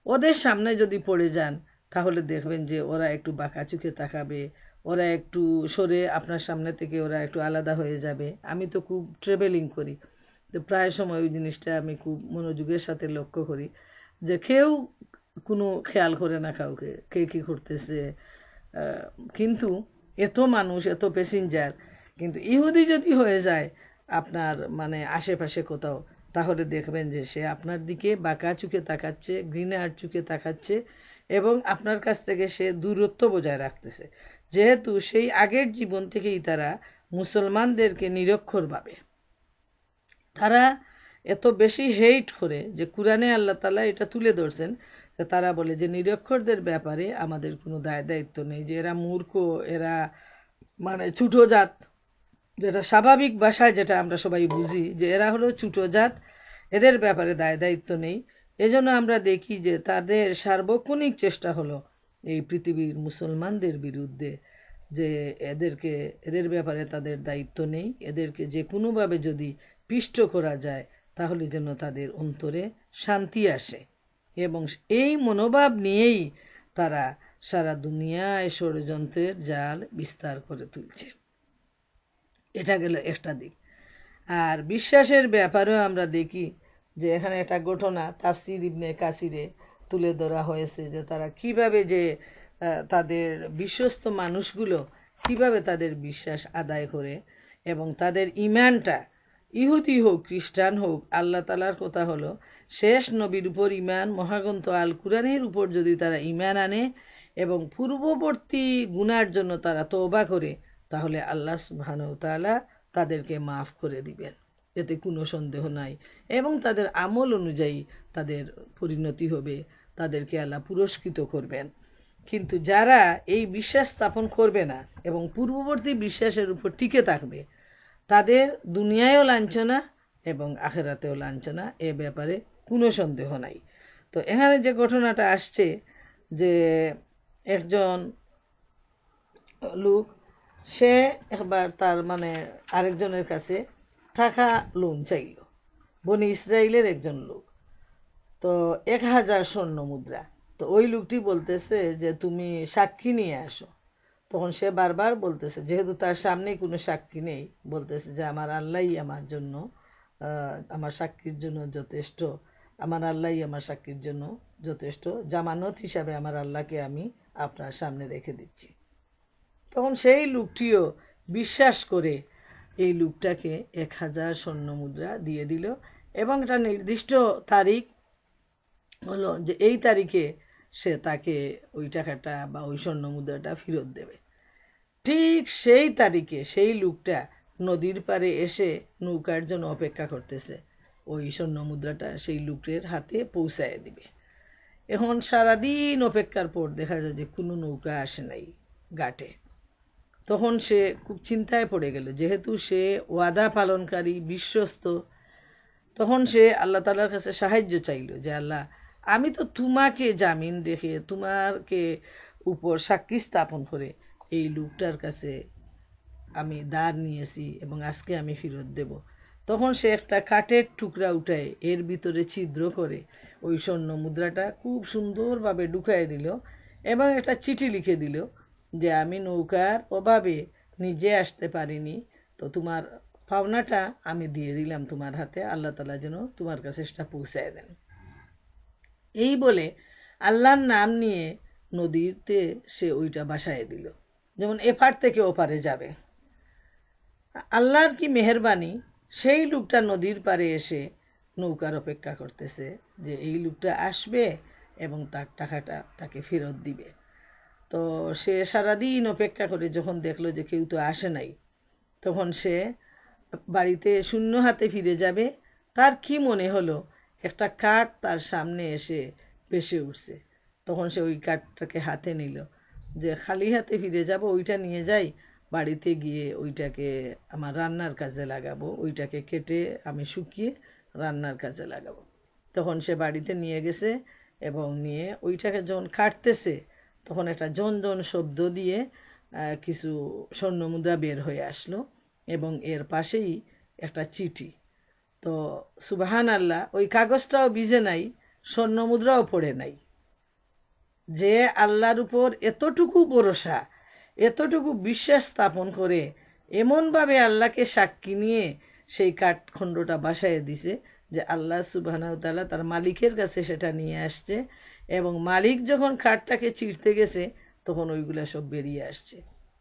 ওদের সামনে যদি পড়ে যান তাহলে দেখবেন যে ওরা একটু বাঁকা চোখে তাকাবে, ওরা একটু সরে আপনার সামনে থেকে ওরা একটু আলাদা হয়ে যাবে। আমি তো খুব ট্রাভেলিং করি, তো প্রায় সময় ওই জিনিসটা আমি খুব মনোযোগের সাথে লক্ষ্য করি যে কেউ কোনো খেয়াল করে না কাউকে, কে কী করতেছে। কিন্তু এত মানুষ, এত প্যাসেঞ্জার, কিন্তু ইহুদি যদি হয়ে যায় আপনার মানে আশেপাশে কোথাও, তাহলে দেখবেন যে সে আপনার দিকে বাঁকা চোখে তাকাচ্ছে, ঘৃণার চোখে তাকাচ্ছে এবং আপনার কাছ থেকে সে দূরত্ব বজায় রাখতেছে, যেহেতু সেই আগের জীবন থেকেই তারা মুসলমানদেরকে নিরক্ষর ভাবে। তারা এত বেশি হেইট করে যে কোরআনে আল্লাহ তাআলা এটা তুলে ধরছেন, তারা বলে যে নিরক্ষরদের ব্যাপারে আমাদের কোনো দায় দায়িত্ব নেই, যে এরা মূর্খ, এরা মানে ছোট জাত, যেটা স্বাভাবিক ভাষায় যেটা আমরা সবাই বুঝি যে এরা হলো ছোট জাত, এদের ব্যাপারে দায় দায়িত্ব নেই। এজন্য আমরা দেখি যে তাদের সার্বক্ষণিক চেষ্টা হলো এই পৃথিবীর মুসলমানদের বিরুদ্ধে, যে এদের ব্যাপারে তাদের দায়িত্ব নেই, এদেরকে যে কোনোভাবে যদি পিষ্ট করা যায় তাহলে যেন তাদের অন্তরে শান্তি আসে। এবং এই মনোভাব নিয়েই তারা সারা দুনিয়ায় ষড়যন্ত্রের জাল বিস্তার করে তুলছে। এটা গেল একটা দিক। আর বিশ্বাসের ব্যাপারেও আমরা দেখি যে এখানে একটা ঘটনা তাফসির ইবনে কাসিরে তুলে ধরা হয়েছে, যে তারা কিভাবে যে তাদের বিশ্বস্ত মানুষগুলো কিভাবে তাদের বিশ্বাস আদায় করে এবং তাদের ইমানটা, ইহুদি হোক খ্রিস্টান হোক, আল্লাহ তাআলার কথা হলো শেষ নবীর উপর ইমান, মহাগ্রন্থ আল কুরআনের উপর যদি তারা ইমান আনে এবং পূর্ববর্তী গুনার জন্য তারা তওবা করে, তাহলে আল্লাহ সুবহানাহু ওয়া তাআলা তাদেরকে মাফ করে দিবেন, এতে কোনো সন্দেহ নাই। এবং তাদের আমল অনুযায়ী তাদের পরিণতি হবে, তাদেরকে আল্লাহ পুরস্কৃত করবেন। কিন্তু যারা এই বিশ্বাস স্থাপন করবে না এবং পূর্ববর্তী বিশ্বাসের উপর টিকে থাকবে, তাদের দুনিয়ায়ও লাঞ্ছনা এবং আখেরাতেও লাঞ্ছনা, এ ব্যাপারে কোনো সন্দেহ নাই। তো এখানে যে ঘটনাটা আসছে যে একজন লোক, সে একবার তার মানে আরেকজনের কাছে টাকা লোন চাইল, বনি ইসরায়েলের একজন লোক, তো 1000 স্বর্ণ মুদ্রা। তো ওই লোকটি বলতেছে যে তুমি সাক্ষী নিয়ে আসো। তখন সে বারবার বলতেছে, যেহেতু তার সামনেই কোনো সাক্ষী নেই, বলতেছে যে আমার আল্লাহই আমার জন্য, আমার সাক্ষীর জন্য যথেষ্ট, আমার আল্লাহই আমার সাক্ষীর জন্য যথেষ্ট, জামানত হিসাবে আমার আল্লাহকে আমি আপনার সামনে রেখে দিচ্ছি। তখন সেই লোকটিও বিশ্বাস করে এই লোকটাকে 1000 স্বর্ণ মুদ্রা দিয়ে দিল এবং একটা নির্দিষ্ট তারিখ হলো যে এই তারিখে সে তাকে ওই টাকাটা বা ওই স্বর্ণ মুদ্রাটা ফেরত দেবে। ঠিক সেই তারিখে সেই লোকটা নদীর পাড়ে এসে নৌকার জন্য অপেক্ষা করতেছে, ওই স্বর্ণ মুদ্রাটা সেই লোকের হাতে পৌঁছায় দিবে। এখন সারাদিন অপেক্ষার পর দেখা যায় যে কোনো নৌকা আসে নাই ঘাটে। তখন সে খুব চিন্তায় পড়ে গেল, যেহেতু সে ওয়াদা পালনকারী, বিশ্বস্ত। তখন সে আল্লাহ তাআলার কাছে সাহায্য চাইল যে আল্লাহ, আমি তো তোমাকে জামিন রেখে, তোমাকে উপর সাক্ষী স্থাপন করে এই লোকটার কাছে আমি দাঁড় নিয়েছি এবং আজকে আমি ফেরত দেব। তখন সে একটা কাঠের টুকরা উঠায় এর ভিতরে ছিদ্র করে ওই স্বর্ণ মুদ্রাটা খুব সুন্দরভাবে ঢুকাই দিল এবং একটা চিঠি লিখে দিল যে আমি নৌকার অভাবে নিজে আসতে পারিনি, তো তোমার পাওনাটা আমি দিয়ে দিলাম তোমার হাতে, আল্লাহ তাআলা যেন তোমার কাছে সেটা পৌঁছায় দেন। এই বলে আল্লাহর নাম নিয়ে নদীতে সে ওইটা ভাসায় দিল, যেমন এপার থেকে ওপারে যাবে। আল্লাহর কি মেহেরবানি, সেই লোকটা নদীর পাড়ে এসে নৌকার অপেক্ষা করতেছে যে এই লোকটা আসবে এবং তার টাকাটা তাকে ফেরত দিবে। তো সে সারাদিন অপেক্ষা করে যখন দেখলো যে কেউ তো আসে নাই, তখন সে বাড়িতে শূন্য হাতে ফিরে যাবে। তার কি মনে হলো, একটা কাঠ তার সামনে এসে ভেসে উঠছে। তখন সে ওই কাঠটাকে হাতে নিল, যে খালি হাতে ফিরে যাব, ওইটা নিয়ে যাই, বাড়িতে গিয়ে ওইটাকে আমার রান্নার কাজে লাগাবো, ওইটাকে কেটে আমি শুকিয়ে রান্নার কাজে লাগাবো। তখন সে বাড়িতে নিয়ে গেছে এবং নিয়ে ওইটাকে যখন কাটতেছে তখন একটা জন জন শব্দ দিয়ে কিছু স্বর্ণমুদ্রা বের হয়ে আসলো এবং এর পাশেই একটা চিঠি। তো সুবহান আল্লাহ, ওই কাগজটাও ভিজে নাই, স্বর্ণমুদ্রাও পড়ে নাই। যে আল্লাহর উপর এতটুকু ভরসা, এতটুকু বিশ্বাস স্থাপন করে এমনভাবে আল্লাহকে সাক্ষী নিয়ে সেই কাঠখণ্ডটা বাসায় দিছে যে আল্লাহ সুবহানাহু ওয়া তাআলা তার মালিকের কাছে সেটা নিয়ে আসছে এবং মালিক যখন কাঠটাকে চিরতে গেছে তখন ওইগুলা সব বেরিয়ে আসছে।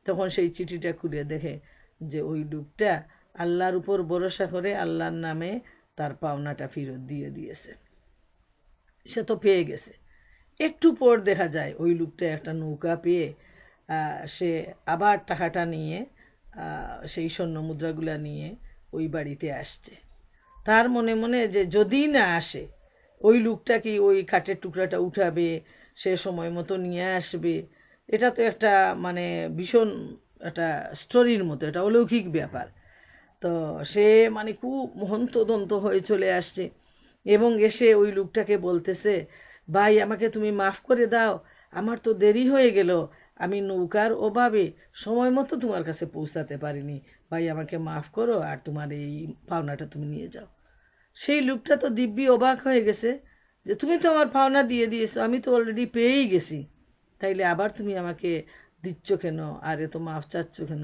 তখন সেই চিঠিটা খুলে দেখে যে ওই লোকটা আল্লাহর উপর ভরসা করে আল্লাহর নামে তার পাওনাটা ফেরত দিয়ে দিয়েছে। সে তো পেয়ে গেছে। একটু পর দেখা যায় ওই লোকটা একটা নৌকা পেয়ে সে আবার টাকাটা নিয়ে সেই স্বর্ণ মুদ্রাগুলা নিয়ে ওই বাড়িতে আসছে। তার মনে মনে যে যদি না আসে ওই লোকটা কি ওই কাঠের টুকরাটা উঠাবে, সে সময় মতো নিয়ে আসবে, এটা তো একটা মানে ভীষণ একটা স্টোরির মতো, এটা অলৌকিক ব্যাপার। তো সে মানে খুব হন্তদন্ত হয়ে চলে আসছে এবং এসে ওই লোকটাকে বলতেছে, ভাই আমাকে তুমি মাফ করে দাও, আমার তো দেরি হয়ে গেল, আমি নৌকার অভাবে সময় মতো তোমার কাছে পৌঁছাতে পারিনি, ভাই আমাকে মাফ করো আর তোমার এই পাওনাটা তুমি নিয়ে যাও। সেই লোকটা তো দিব্যি অবাক হয়ে গেছে যে তুমি তো আমার পাওনা দিয়ে দিয়েছো, আমি তো অলরেডি পেয়েই গেছি, তাইলে আবার তুমি আমাকে দিচ্ছ কেন আর এত মাফ চাচ্ছ কেন?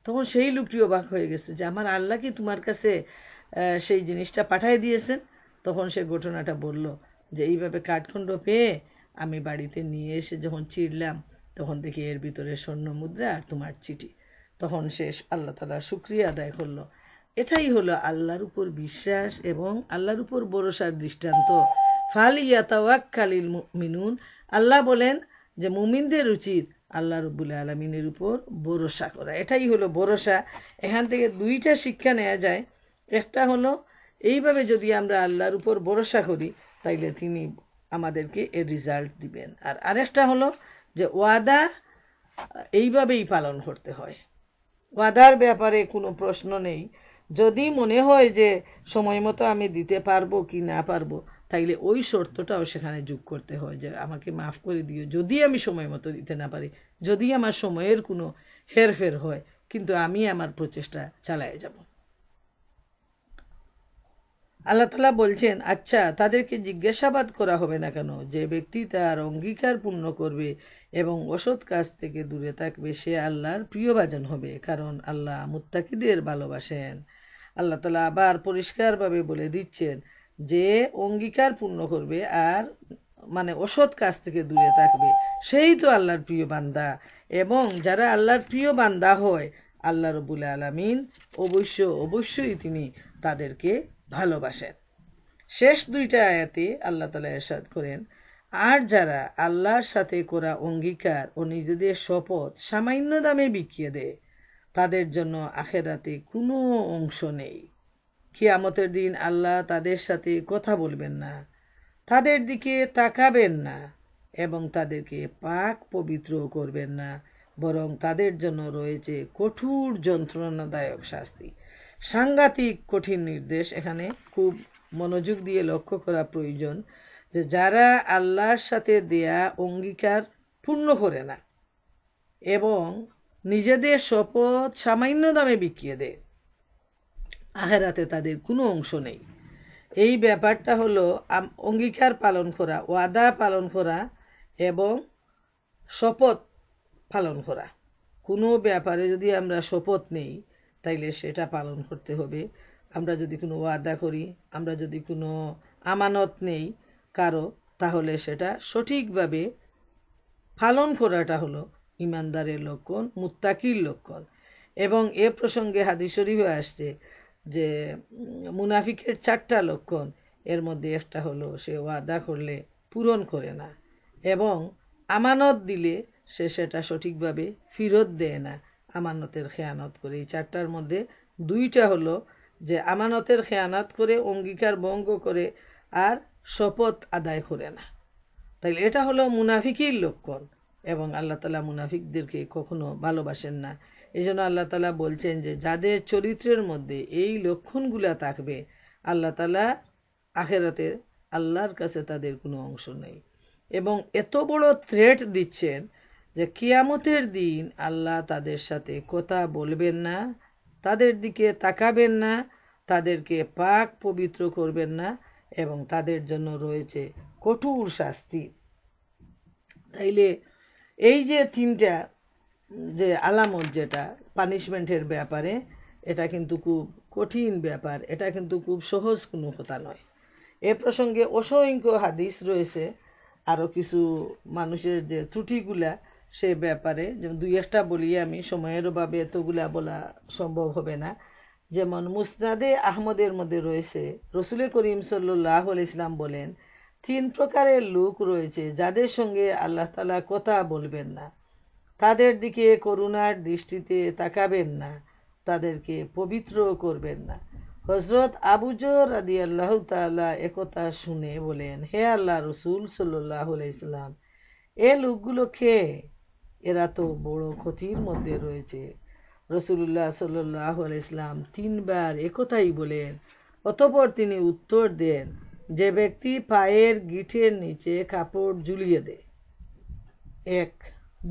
তখন সেই লোকটি অবাক হয়ে গেছে যে আমার আল্লাহ কি তোমার কাছে সেই জিনিসটা পাঠিয়ে দিয়েছেন। তখন সে ঘটনাটা বলল যে এইভাবে কাঠখণ্ড পেয়ে আমি বাড়িতে নিয়ে এসে যখন চিরলাম তখন দেখি এর ভিতরে স্বর্ণ মুদ্রা আর তোমার চিঠি। তখন সে আল্লাহ তাআলা শুকরিয়া আদায় করলো। এটাই হলো আল্লাহর উপর বিশ্বাস এবং আল্লাহর উপর ভরসার দৃষ্টান্ত। ফালিয়াতাওয়াক্কালিল মুমিনুন, আল্লাহ বলেন যে মুমিনদের উচিত আল্লাহ রব্বুল আলমিনের উপর ভরসা করা। এটাই হলো ভরসা। এখান থেকে দুইটা শিক্ষা নেওয়া যায়। একটা হলো এইভাবে যদি আমরা আল্লাহর উপর ভরসা করি তাইলে তিনি আমাদেরকে এর রেজাল্ট দিবেন। আর আরেকটা হলো যে ওয়াদা এইভাবেই পালন করতে হয়। ওয়াদার ব্যাপারে কোনো প্রশ্ন নেই। যদি মনে হয় যে সময় মতো আমি দিতে পারবো কি না পারবো, তাইলে ওই শর্তটাও সেখানে যোগ করতে হয় যে আমাকে মাফ করে দিও যদি আমি সময় মতো দিতে না পারি, যদি আমার সময়ের কোনো হেরফের হয়, কিন্তু আমি আমার প্রচেষ্টা চালিয়ে যাব। আল্লাহ তাআলা বলছেন, আচ্ছা তাদেরকে জিজ্ঞাসাবাদ করা হবে না কেন? যে ব্যক্তি তার অঙ্গীকার পূর্ণ করবে এবং অসৎ কাজ থেকে দূরে থাকবে সে আল্লাহর প্রিয়ভাজন হবে, কারণ আল্লাহ মুত্তাকিদের ভালোবাসেন। আল্লাহ তাআলা আবার পরিষ্কারভাবে বলে দিচ্ছেন যে অঙ্গীকার পূর্ণ করবে আর মানে অসৎ কাজ থেকে দূরে থাকবে সেই তো আল্লাহর প্রিয় বান্দা। এবং যারা আল্লাহর প্রিয় বান্দা হয় আল্লাহ রব্বুল আলামিন অবশ্যই তিনি তাদেরকে ভালোবাসেন। শেষ দুইটা আয়াতে আল্লাহ তাআলা ইরশাদ করেন, আর যারা আল্লাহর সাথে করা অঙ্গীকার ও নিজেদের শপথ সামান্য দামে বিকিয়ে দেয় তাদের জন্য আখেরাতে কোনো অংশ নেই। কিয়ামতের দিন আল্লাহ তাদের সাথে কথা বলবেন না, তাদের দিকে তাকাবেন না এবং তাদেরকে পাক পবিত্র করবেন না, বরং তাদের জন্য রয়েছে কঠোর যন্ত্রণাদায়ক শাস্তি। সাংঘাতিক কঠিন নির্দেশ। এখানে খুব মনোযোগ দিয়ে লক্ষ্য করা প্রয়োজন যে যারা আল্লাহর সাথে দেয়া অঙ্গীকার পূর্ণ করে না এবং নিজেদের শপথ সামান্য দামে বিকিয়ে দেয়, আখেরাতে তাদের কোনো অংশ নেই। এই ব্যাপারটা হলো অঙ্গীকার পালন করা, ওয়াদা পালন করা এবং শপথ পালন করা। কোনো ব্যাপারে যদি আমরা শপথ নেই তাইলে সেটা পালন করতে হবে। আমরা যদি কোনো ওয়াদা করি, আমরা যদি কোনো আমানত নেই কারো, তাহলে সেটা সঠিকভাবে পালন করাটা হলো ইমানদারের লক্ষণ, মুত্তাকির লক্ষণ। এবং এ প্রসঙ্গে হাদিস শরীফে আসছে যে মুনাফিকের 4টা লক্ষণ, এর মধ্যে একটা হলো সে ওয়াদা করলে পূরণ করে না এবং আমানত দিলে সে সেটা সঠিকভাবে ফেরত দেয় না, আমানতের খেয়ানত করে। এই 4টার মধ্যে 2টা হলো যে আমানতের খেয়ানত করে, অঙ্গীকার ভঙ্গ করে আর শপথ আদায় করে না। তাইলে এটা হলো মুনাফিকির লক্ষণ, এবং আল্লাহ তাআলা মুনাফিকদেরকে কখনো ভালোবাসেন না। এই জন্য আল্লাহ তাআলা বলছেন যে যাদের চরিত্রের মধ্যে এই লক্ষণগুলা থাকবে, আল্লাহ তাআলা আখেরাতে আল্লাহর কাছে তাদের কোনো অংশ নেই। এবং এত বড় থ্রেট দিচ্ছেন যে কিয়ামতের দিন আল্লাহ তাদের সাথে কথা বলবেন না, তাদের দিকে তাকাবেন না, তাদেরকে পাক পবিত্র করবেন না, এবং তাদের জন্য রয়েছে কঠোর শাস্তি। তাইলে এই যে তিনটা যে আলামত, যেটা পানিশমেন্টের ব্যাপারে, এটা কিন্তু খুব কঠিন ব্যাপার, এটা কিন্তু খুব সহজ কোনো কথা নয়। এ প্রসঙ্গে অসংখ্য হাদিস রয়েছে, আরও কিছু মানুষের যে ত্রুটিগুলা সে ব্যাপারে যেমন দুই একটা বলি আমি, সময়ের অভাবে এতগুলা বলা সম্ভব হবে না। যেমন মুসনাদে আহমদের মধ্যে রয়েছে, রসুল করিম সাল্লাল্লাহু আলাইহি ওয়াসাল্লাম বলেন, 3 প্রকারের লোক রয়েছে যাদের সঙ্গে আল্লাহ তাআলা কথা বলবেন না, তাদের দিকে করুণার দৃষ্টিতে তাকাবেন না, তাদেরকে পবিত্র করবেন না। হযরত আবু যর রাদিয়াল্লাহু তাআলা একথা শুনে বলেন, হে আল্লাহ রসুল সাল্লাল্লাহু আলাইহি ওয়াসাল্লাম, এ লোকগুলো কে? এরা তো বড় ক্ষতির মধ্যে রয়েছে। রাসূলুল্লাহ সাল্লাল্লাহু আলাইহি ওয়াসাল্লাম 3 বার একথাই বলেন। অতঃপর তিনি উত্তর দেন, যে ব্যক্তি পায়ের গিঁটের নিচে কাপড় ঝুলিয়ে দেয়, 1,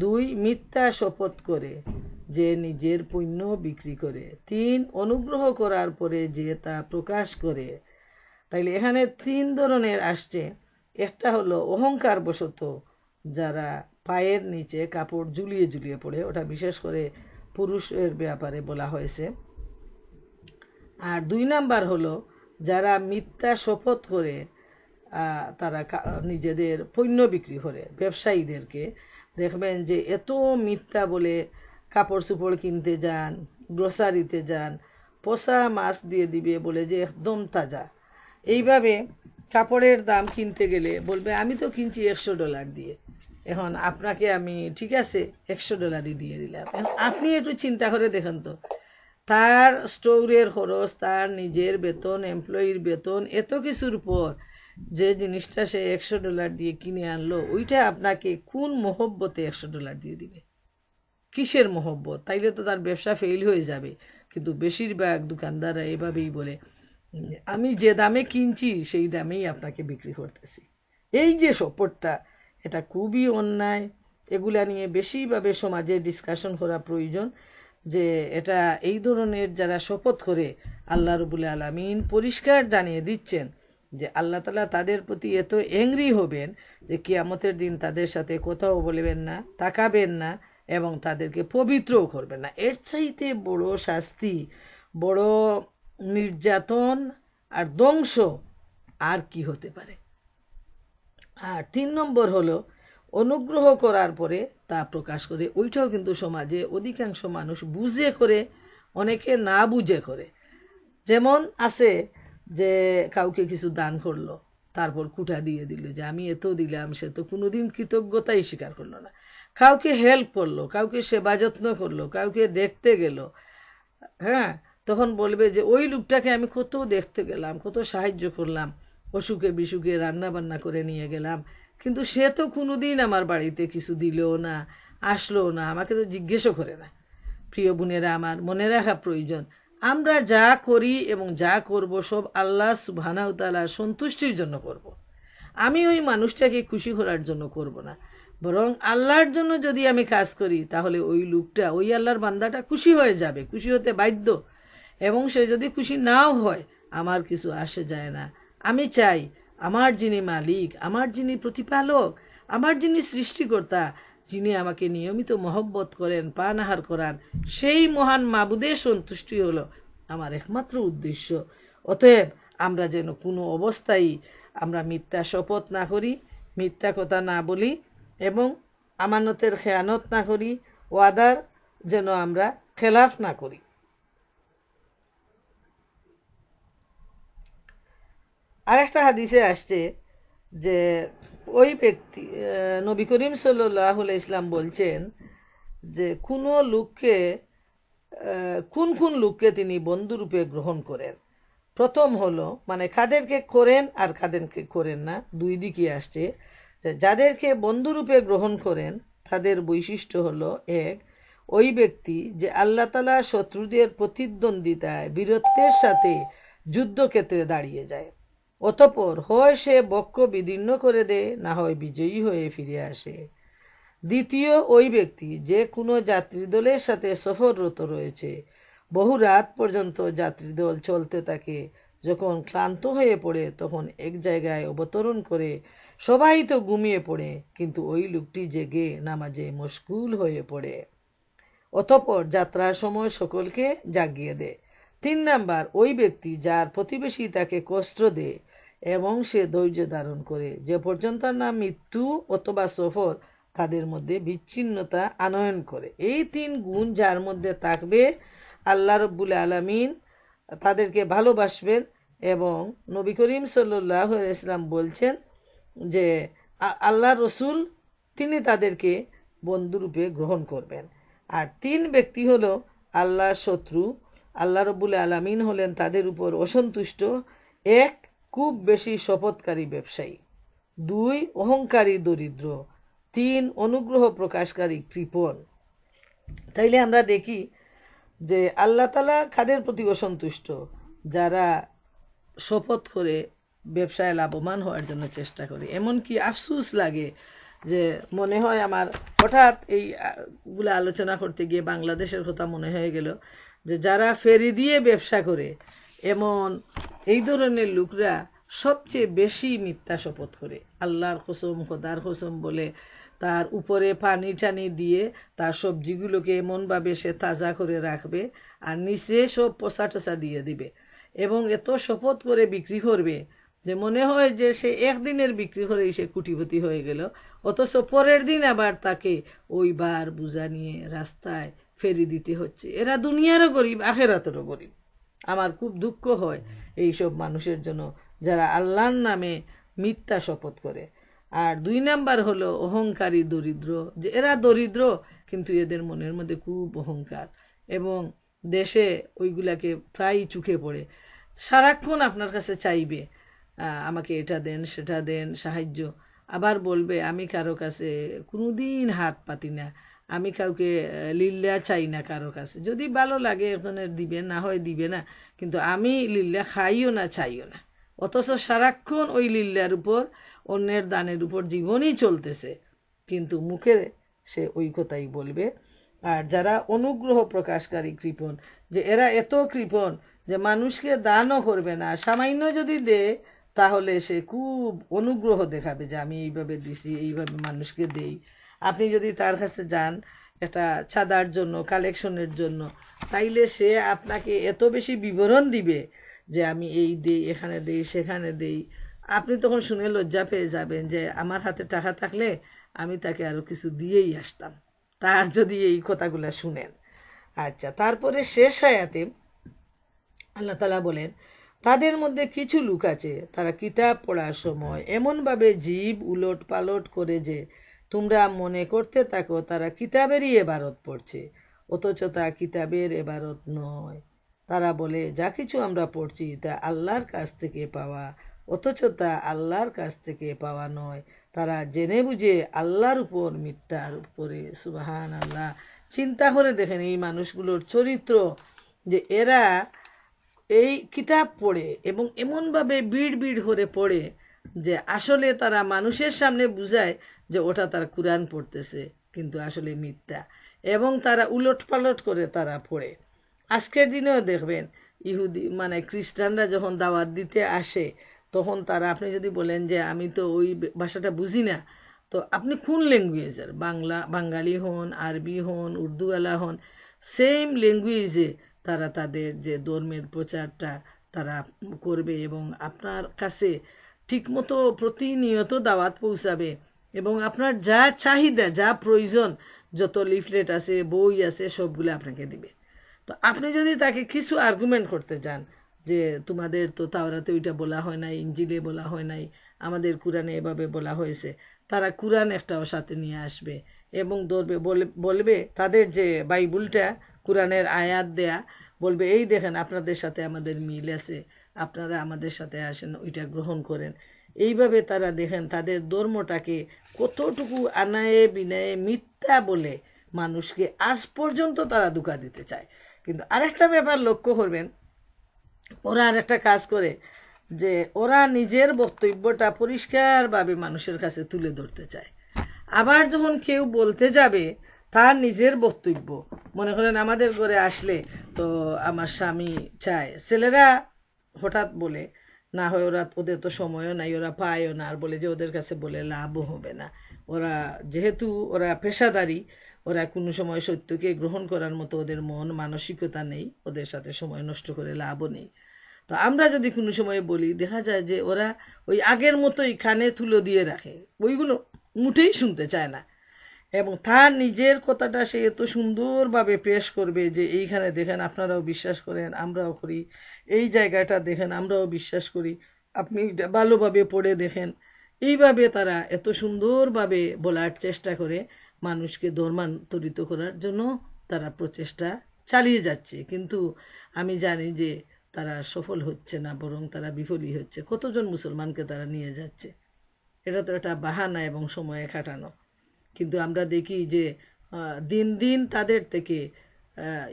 2 মিথ্যা শপথ করে যে নিজের পণ্য বিক্রি করে, 3 অনুগ্রহ করার পরে যে তা প্রকাশ করে। তাইলে এখানে 3 ধরনের আসছে। একটা হলো অহংকার বশত যারা পায়ের নিচে কাপড় ঝুলিয়ে ঝুলিয়ে পড়ে, ওটা বিশেষ করে পুরুষের ব্যাপারে বলা হয়েছে। আর 2 নাম্বার হলো যারা মিথ্যা শপথ করে তারা নিজেদের পণ্য বিক্রি করে। ব্যবসায়ীদেরকে দেখবেন যে এত মিথ্যা বলে কাপড় চোপড় কিনতে যান, গ্রোসারিতে যান, পচা মাছ দিয়ে দিবে বলে যে একদম তাজা। এইভাবে কাপড়ের দাম কিনতে গেলে বলবে আমি তো কিনছি $100 দিয়ে, এখন আপনাকে আমি ঠিক আছে $100 দিয়ে দিলাম। আপনি একটু চিন্তা করে দেখেন তো, তার স্টোরের খরচ, তার নিজের বেতন, এমপ্লয়ির বেতন, এত কিছুর পর যে জিনিসটা সে $100 দিয়ে কিনে আনলো, ওইটা আপনাকে কোন মহব্বতে $100 দিয়ে দিবে? কিসের মহব্বত? তাইলে তো তার ব্যবসা ফেল হয়ে যাবে। কিন্তু বেশিরভাগ দোকানদাররা এভাবেই বলে, আমি যে দামে কিনছি সেই দামেই আপনাকে বিক্রি করতেছি। এই যে শপথটা, এটা খুবই অন্যায়। এগুলা নিয়ে বেশিভাবে সমাজে ডিসকাশন করা প্রয়োজন, যে এটা এই ধরনের যারা শপথ করে, আল্লাহ রাব্বুল আলামিন পরিষ্কার জানিয়ে দিচ্ছেন যে আল্লাহ তাআলা তাদের প্রতি এত অ্যাংরি হবেন যে কিয়ামতের দিন তাদের সাথে কথাও বলবেন না, তাকাবেন না, এবং তাদেরকে পবিত্রও করবেন না। এর চাইতে বড় শাস্তি, বড় নির্যাতন আর ধ্বংস আর কি হতে পারে? আর 3 নম্বর হলো অনুগ্রহ করার পরে তা প্রকাশ করে। ওইটাও কিন্তু সমাজে অধিকাংশ মানুষ বুঝে করে, অনেকে না বুঝে করে। যেমন আছে যে কাউকে কিছু দান করলো, তারপর কুটা দিয়ে দিল যে আমি এত দিলাম, সে তো কোনোদিন কৃতজ্ঞতাই স্বীকার করলো না। কাউকে হেল্প করলো, কাউকে সেবা যত্ন করলো, কাউকে দেখতে গেল, হ্যাঁ, তখন বলবে যে ওই লোকটাকে আমি কত দেখতে গেলাম, কত সাহায্য করলাম, অসুখে বিসুখে রান্না বান্না করে নিয়ে গেলাম, কিন্তু সে তো কোনোদিন আমার বাড়িতে কিছু দিলও না, আসলো না, আমাকে তো জিজ্ঞেসও করে না। প্রিয় বোনেরা আমার, মনে রাখা প্রয়োজন, আমরা যা করি এবং যা করব সব আল্লাহ সুবহানাহু তাআলার সন্তুষ্টির জন্য করব। আমি ওই মানুষটাকে খুশি করার জন্য করব না, বরং আল্লাহর জন্য যদি আমি কাজ করি তাহলে ওই লোকটা, ওই আল্লাহর বান্দাটা খুশি হয়ে যাবে, খুশি হতে বাধ্য। এবং সে যদি খুশি নাও হয়, আমার কিছু আসে যায় না। আমি চাই আমার যিনি মালিক, আমার যিনি প্রতিপালক, আমার যিনি সৃষ্টিকর্তা, যিনি আমাকে নিয়মিত মহব্বত করেন, পানাহার করান, সেই মহান মাবুদের সন্তুষ্টি হলো আমার একমাত্র উদ্দেশ্য। অতএব আমরা যেন কোনো অবস্থায় আমরা মিথ্যা শপথ না করি, মিথ্যা কথা না বলি, এবং আমানতের খেয়ানত না করি, ওয়াদার যেন আমরা খেলাফ না করি। আরেকটা হাদিসে আসছে যে ওই ব্যক্তি, নবী করিম সাল্লাল্লাহু আলাইহি ওয়াসাল্লাম বলছেন যে কোন কোন লোককে তিনি বন্ধুরূপে গ্রহণ করেন। প্রথম হলো মানে কাদেরকে করেন আর কাদেরকে করেন না, দুই দিকই আসছে। যাদেরকে বন্ধুরূপে গ্রহণ করেন তাদের বৈশিষ্ট্য হলো, এক, ওই ব্যক্তি যে আল্লাহ তাআলা শত্রুদের প্রতিদ্বন্দ্বিতায় বীরত্বের সাথে যুদ্ধক্ষেত্রে দাঁড়িয়ে যায়, অতঃপর হয় সে বক্ষ বিদীর্ণ করে দেয়, না হয় বিজয়ী হয়ে ফিরে আসে। দ্বিতীয়, ওই ব্যক্তি যে কোনো যাত্রীদলের সাথে সফররত রয়েছে, বহু রাত পর্যন্ত যাত্রীদল চলতে থাকে, যখন ক্লান্ত হয়ে পড়ে তখন এক জায়গায় অবতরণ করে। সবাই তো ঘুমিয়ে পড়ে, কিন্তু ওই লোকটি জেগে নামাজে মশগুল হয়ে পড়ে, অতঃপর যাত্রার সময় সকলকে জাগিয়ে দেয়। 3 নাম্বার, ওই ব্যক্তি যার প্রতিবেশী তাকে কষ্ট দেয় এবং সে ধৈর্য ধারণ করে, যে পর্যন্ত না মৃত্যু অথবা সফর তাদের মধ্যে বিচ্ছিন্নতা আনয়ন করে। এই 3 গুণ যার মধ্যে থাকবে, আল্লাহ রব্বুল আলামিন তাদেরকে ভালোবাসবেন। এবং নবী করিম সাল্লাল্লাহু আলাইহি ওয়াসাল্লাম বলছেন যে আল্লাহ রসুল তিনি তাদেরকে বন্ধুরূপে গ্রহণ করবেন। আর 3 ব্যক্তি হলো আল্লাহর শত্রু, আল্লাহ রব্বুল আলামিন হলেন তাদের উপর অসন্তুষ্ট। 1, খুব বেশি শপথকারী ব্যবসায়ী। 2, অহংকারী দরিদ্র। 3, অনুগ্রহ প্রকাশকারী কৃপণ। তাইলে আমরা দেখি যে আল্লাহ তাআলা কাদের প্রতি অসন্তুষ্ট? যারা শপথ করে ব্যবসায় লাভবান হওয়ার জন্য চেষ্টা করে। এমনকি আফসোস লাগে যে মনে হয় আমার হঠাৎ এইগুলো আলোচনা করতে গিয়ে বাংলাদেশের কথা মনে হয়ে গেল, যে যারা ফেরি দিয়ে ব্যবসা করে এমন এই ধরনের লোকরা সবচেয়ে বেশি মিথ্যা শপথ করে। আল্লাহর কসম, খোদার কসম বলে তার উপরে পানি টানি দিয়ে তার সবজিগুলোকে এমনভাবে সে তাজা করে রাখবে, আর নিচে সব পচা টচা দিয়ে দিবে, এবং এত শপথ করে বিক্রি করবে যে মনে হয় যে সে একদিনের বিক্রি করেই সে কোটিপতি হয়ে গেল, অথচ পরের দিন আবার তাকে ওই বার বোঝা নিয়ে রাস্তায় ফেরি দিতে হচ্ছে। এরা দুনিয়ারও গরিব, আখেরাতেরও গরিব। আমার খুব দুঃখ হয় এইসব মানুষের জন্য যারা আল্লাহর নামে মিথ্যা শপথ করে। আর 2 নাম্বার হলো অহংকারী দরিদ্র, যে এরা দরিদ্র কিন্তু এদের মনের মধ্যে খুব অহংকার, এবং দেশে ওইগুলাকে প্রায়ই চোখে পড়ে। সারাক্ষণ আপনার কাছে চাইবে আমাকে এটা দেন, সেটা দেন, সাহায্য। আবার বলবে আমি কারো কাছে কোনোদিন হাত পাতি না, আমি কাউকে লিল্লা চাই না কারো কাছে। যদি ভালো লাগে একজনের দিবে, না হয় দিবে না, কিন্তু আমি লিল্লা খাইও না, চাইও না। অথচ সারাক্ষণ ওই লিল্লার উপর, অন্যের দানের উপর জীবনই চলতেছে, কিন্তু মুখে সে ওই কথাই বলবে। আর যারা অনুগ্রহ প্রকাশকারী কৃপণ, যে এরা এত কৃপণ যে মানুষকে দানও করবে না, সামান্য যদি দেয় তাহলে সে খুব অনুগ্রহ দেখাবে যে আমি এইভাবে দিছি, এইভাবে মানুষকে দেই। আপনি যদি তার কাছে যান একটা চাঁদার জন্য, কালেকশনের জন্য, তাইলে সে আপনাকে এত বেশি বিবরণ দিবে যে আমি এই দেই, এখানে দেই, সেখানে দেই। আপনি তখন শুনে লজ্জা পেয়ে যাবেন যে আমার হাতে টাকা থাকলে আমি তাকে আরও কিছু দিয়েই আসতাম, তার যদি এই কথাগুলো শুনেন। আচ্ছা, তারপরে শেষ আয়াতে আল্লাহ তাআলা বলেন, তাদের মধ্যে কিছু লোক আছে তারা কিতাব পড়ার সময় এমনভাবে জীব উলট পালট করে যে তোমরা মনে করতে থাকো তারা কিতাবেরই এবারত পড়ছে, অথচ তা কিতাবের এবারত নয়। তারা বলে যা কিছু আমরা পড়ছি তা আল্লাহর কাছ থেকে পাওয়া, অথচ তা আল্লাহর কাছ থেকে পাওয়া নয়। তারা জেনে বুঝে আল্লাহর উপর মিথ্যার উপরে। সুবহান আল্লাহ। চিন্তা করে দেখেন এই মানুষগুলোর চরিত্র, যে এরা এই কিতাব পড়ে এবং এমনভাবে বিড় বিড় করে পড়ে যে আসলে তারা মানুষের সামনে বুঝায় যে ওটা তার কোরআন পড়তেছে, কিন্তু আসলে মিথ্যা, এবং তারা উলট পালট করে তারা পড়ে। আজকের দিনেও দেখবেন ইহুদি মানে খ্রিস্টানরা যখন দাওয়াত দিতে আসে, তখন তারা, আপনি যদি বলেন যে আমি তো ওই ভাষাটা বুঝি না, তো আপনি কোন ল্যাঙ্গুয়েজের, বাঙালি হন, আরবি হন, উর্দুওয়ালা হন, সেম ল্যাঙ্গুয়েজে তারা তাদের যে ধর্মের প্রচারটা তারা করবে এবং আপনার কাছে ঠিকমতো প্রতিনিয়ত দাওয়াত পৌঁছাবে, এবং আপনার যা চাহিদা, যা প্রয়োজন, যত লিফলেট আছে, বই আছে, সবগুলো আপনাকে দিবে। তো আপনি যদি তাকে কিছু আর্গুমেন্ট করতে যান যে তোমাদের তো তাওরাতে ওইটা বলা হয় নাই, ইঞ্জিলে বলা হয় নাই, আমাদের কোরআনে এভাবে বলা হয়েছে, তারা কোরআন একটাও সাথে নিয়ে আসবে এবং ধরবে, বলবে তাদের যে বাইবেলটা কোরআনের আয়াত দেয়া, বলবে এই দেখেন আপনাদের সাথে আমাদের মিল আছে, আপনারা আমাদের সাথে আসেন, ওইটা গ্রহণ করেন। এইভাবে তারা দেখেন তাদের ধর্মটাকে কতটুকু আনায়ে বিনায়ে মিথ্যা বলে মানুষকে আজ পর্যন্ত তারা ধোঁকা দিতে চায়। কিন্তু আরেকটা ব্যাপার লক্ষ্য করবেন, ওরা আরেকটা কাজ করে যে ওরা নিজের বক্তব্যটা পরিষ্কারভাবে মানুষের কাছে তুলে ধরতে চায়। আবার যখন কেউ বলতে যাবে তার নিজের বক্তব্য, মনে করেন আমাদের ঘরে আসলে তো আমার স্বামী চায়, ছেলেরা হঠাৎ বলে, না হয় ওরা ওদের তো সময়ও নাই, ওরা পায়ও না, আর বলে যে ওদের কাছে বলে লাভও হবে না। ওরা যেহেতু ওরা পেশাদারি, ওরা কোনো সময় সত্যকে গ্রহণ করার মতো ওদের মন মানসিকতা নেই, ওদের সাথে সময় নষ্ট করে লাভও নেই। তো আমরা যদি কোনো সময় বলি, দেখা যায় যে ওরা ওই আগের মতোই কানে তুলো দিয়ে রাখে, ওইগুলো মুঠেই শুনতে চায় না। এবং তার নিজের কথাটা সে এত সুন্দরভাবে পেশ করবে যে এইখানে দেখেন আপনারাও বিশ্বাস করেন, আমরাও করি, এই জায়গাটা দেখেন আমরাও বিশ্বাস করি, আপনি এটা ভালোভাবে পড়ে দেখেন। এইভাবে তারা এত সুন্দরভাবে বলার চেষ্টা করে মানুষকে ধর্মান্তরিত করার জন্য তারা প্রচেষ্টা চালিয়ে যাচ্ছে। কিন্তু আমি জানি যে তারা সফল হচ্ছে না, বরং তারা বিফলই হচ্ছে। কতজন মুসলমানকে তারা নিয়ে যাচ্ছে, এটা তো একটা বাহানা এবং সময়ে কাটানো। কিন্তু আমরা দেখি যে দিন দিন তাদের থেকে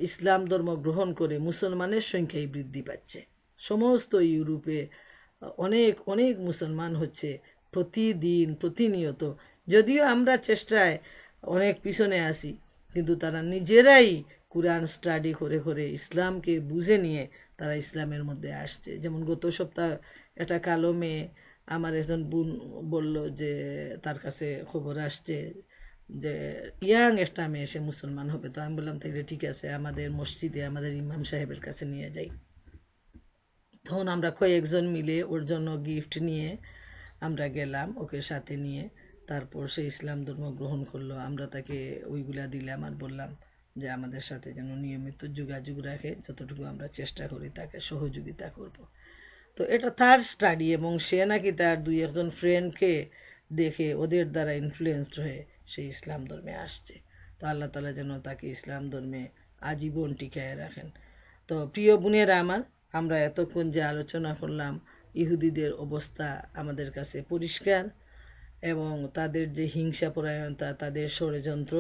ইসলাম ধর্ম গ্রহণ করে মুসলমানের সংখ্যাই বৃদ্ধি পাচ্ছে। সমস্ত ইউরোপে অনেক অনেক মুসলমান হচ্ছে প্রতিদিন, প্রতিনিয়ত। যদিও আমরা চেষ্টায় অনেক পিছনে আসি, কিন্তু তারা নিজেরাই কোরআন স্টাডি করে করে ইসলামকে বুঝে নিয়ে তারা ইসলামের মধ্যে আসছে। যেমন গত সপ্তাহ একটা কালো মেয়ে, আমার একজন বোন বলল যে তার কাছে খবর আসছে যে ইয়াং একটা মেয়ে সে মুসলমান হবে। তো আমি বললাম তাহলে ঠিক আছে, আমাদের মসজিদে আমাদের ইমাম সাহেবের কাছে নিয়ে যাই। তখন আমরা কয়েকজন মিলে ওর জন্য গিফট নিয়ে আমরা গেলাম, ওকে সাথে নিয়ে। তারপর সে ইসলাম ধর্ম গ্রহণ করলো। আমরা তাকে ওইগুলা দিলাম আর বললাম যে আমাদের সাথে যেন নিয়মিত যোগাযোগ রাখে, যতটুকু আমরা চেষ্টা করি তাকে সহযোগিতা করব। তো এটা তার স্টাডি, এবং সে নাকি তার দুই একজন ফ্রেন্ডকে দেখে ওদের দ্বারা ইনফ্লুয়েসড হয়ে সে ইসলাম ধর্মে আসছে। তো আল্লাহ তালা যেন তাকে ইসলাম ধর্মে আজীবন টিকায় রাখেন। তো প্রিয় বোনেরা আমার, আমরা এতক্ষণ যে আলোচনা করলাম, ইহুদিদের অবস্থা আমাদের কাছে পরিষ্কার, এবং তাদের যে হিংসাপরায়ণতা, তাদের ষড়যন্ত্র,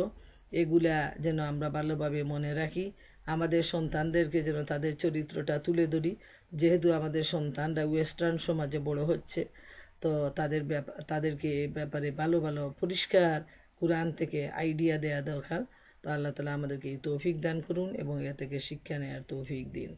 এগুলা যেন আমরা ভালোভাবে মনে রাখি। আমাদের সন্তানদেরকে যেন তাদের চরিত্রটা তুলে ধরি। যেহেতু আমাদের সন্তানরা ওয়েস্টার্ন সমাজে বড় হচ্ছে, তো তাদেরকে এ ব্যাপারে ভালো ভালো পরিষ্কার কোরআন থেকে আইডিয়া দেওয়া দরকার। তো আল্লাহ তালা আমাদেরকে এই তৌফিক দান করুন এবং এ থেকে শিক্ষা নেওয়ার তৌফিক দিন।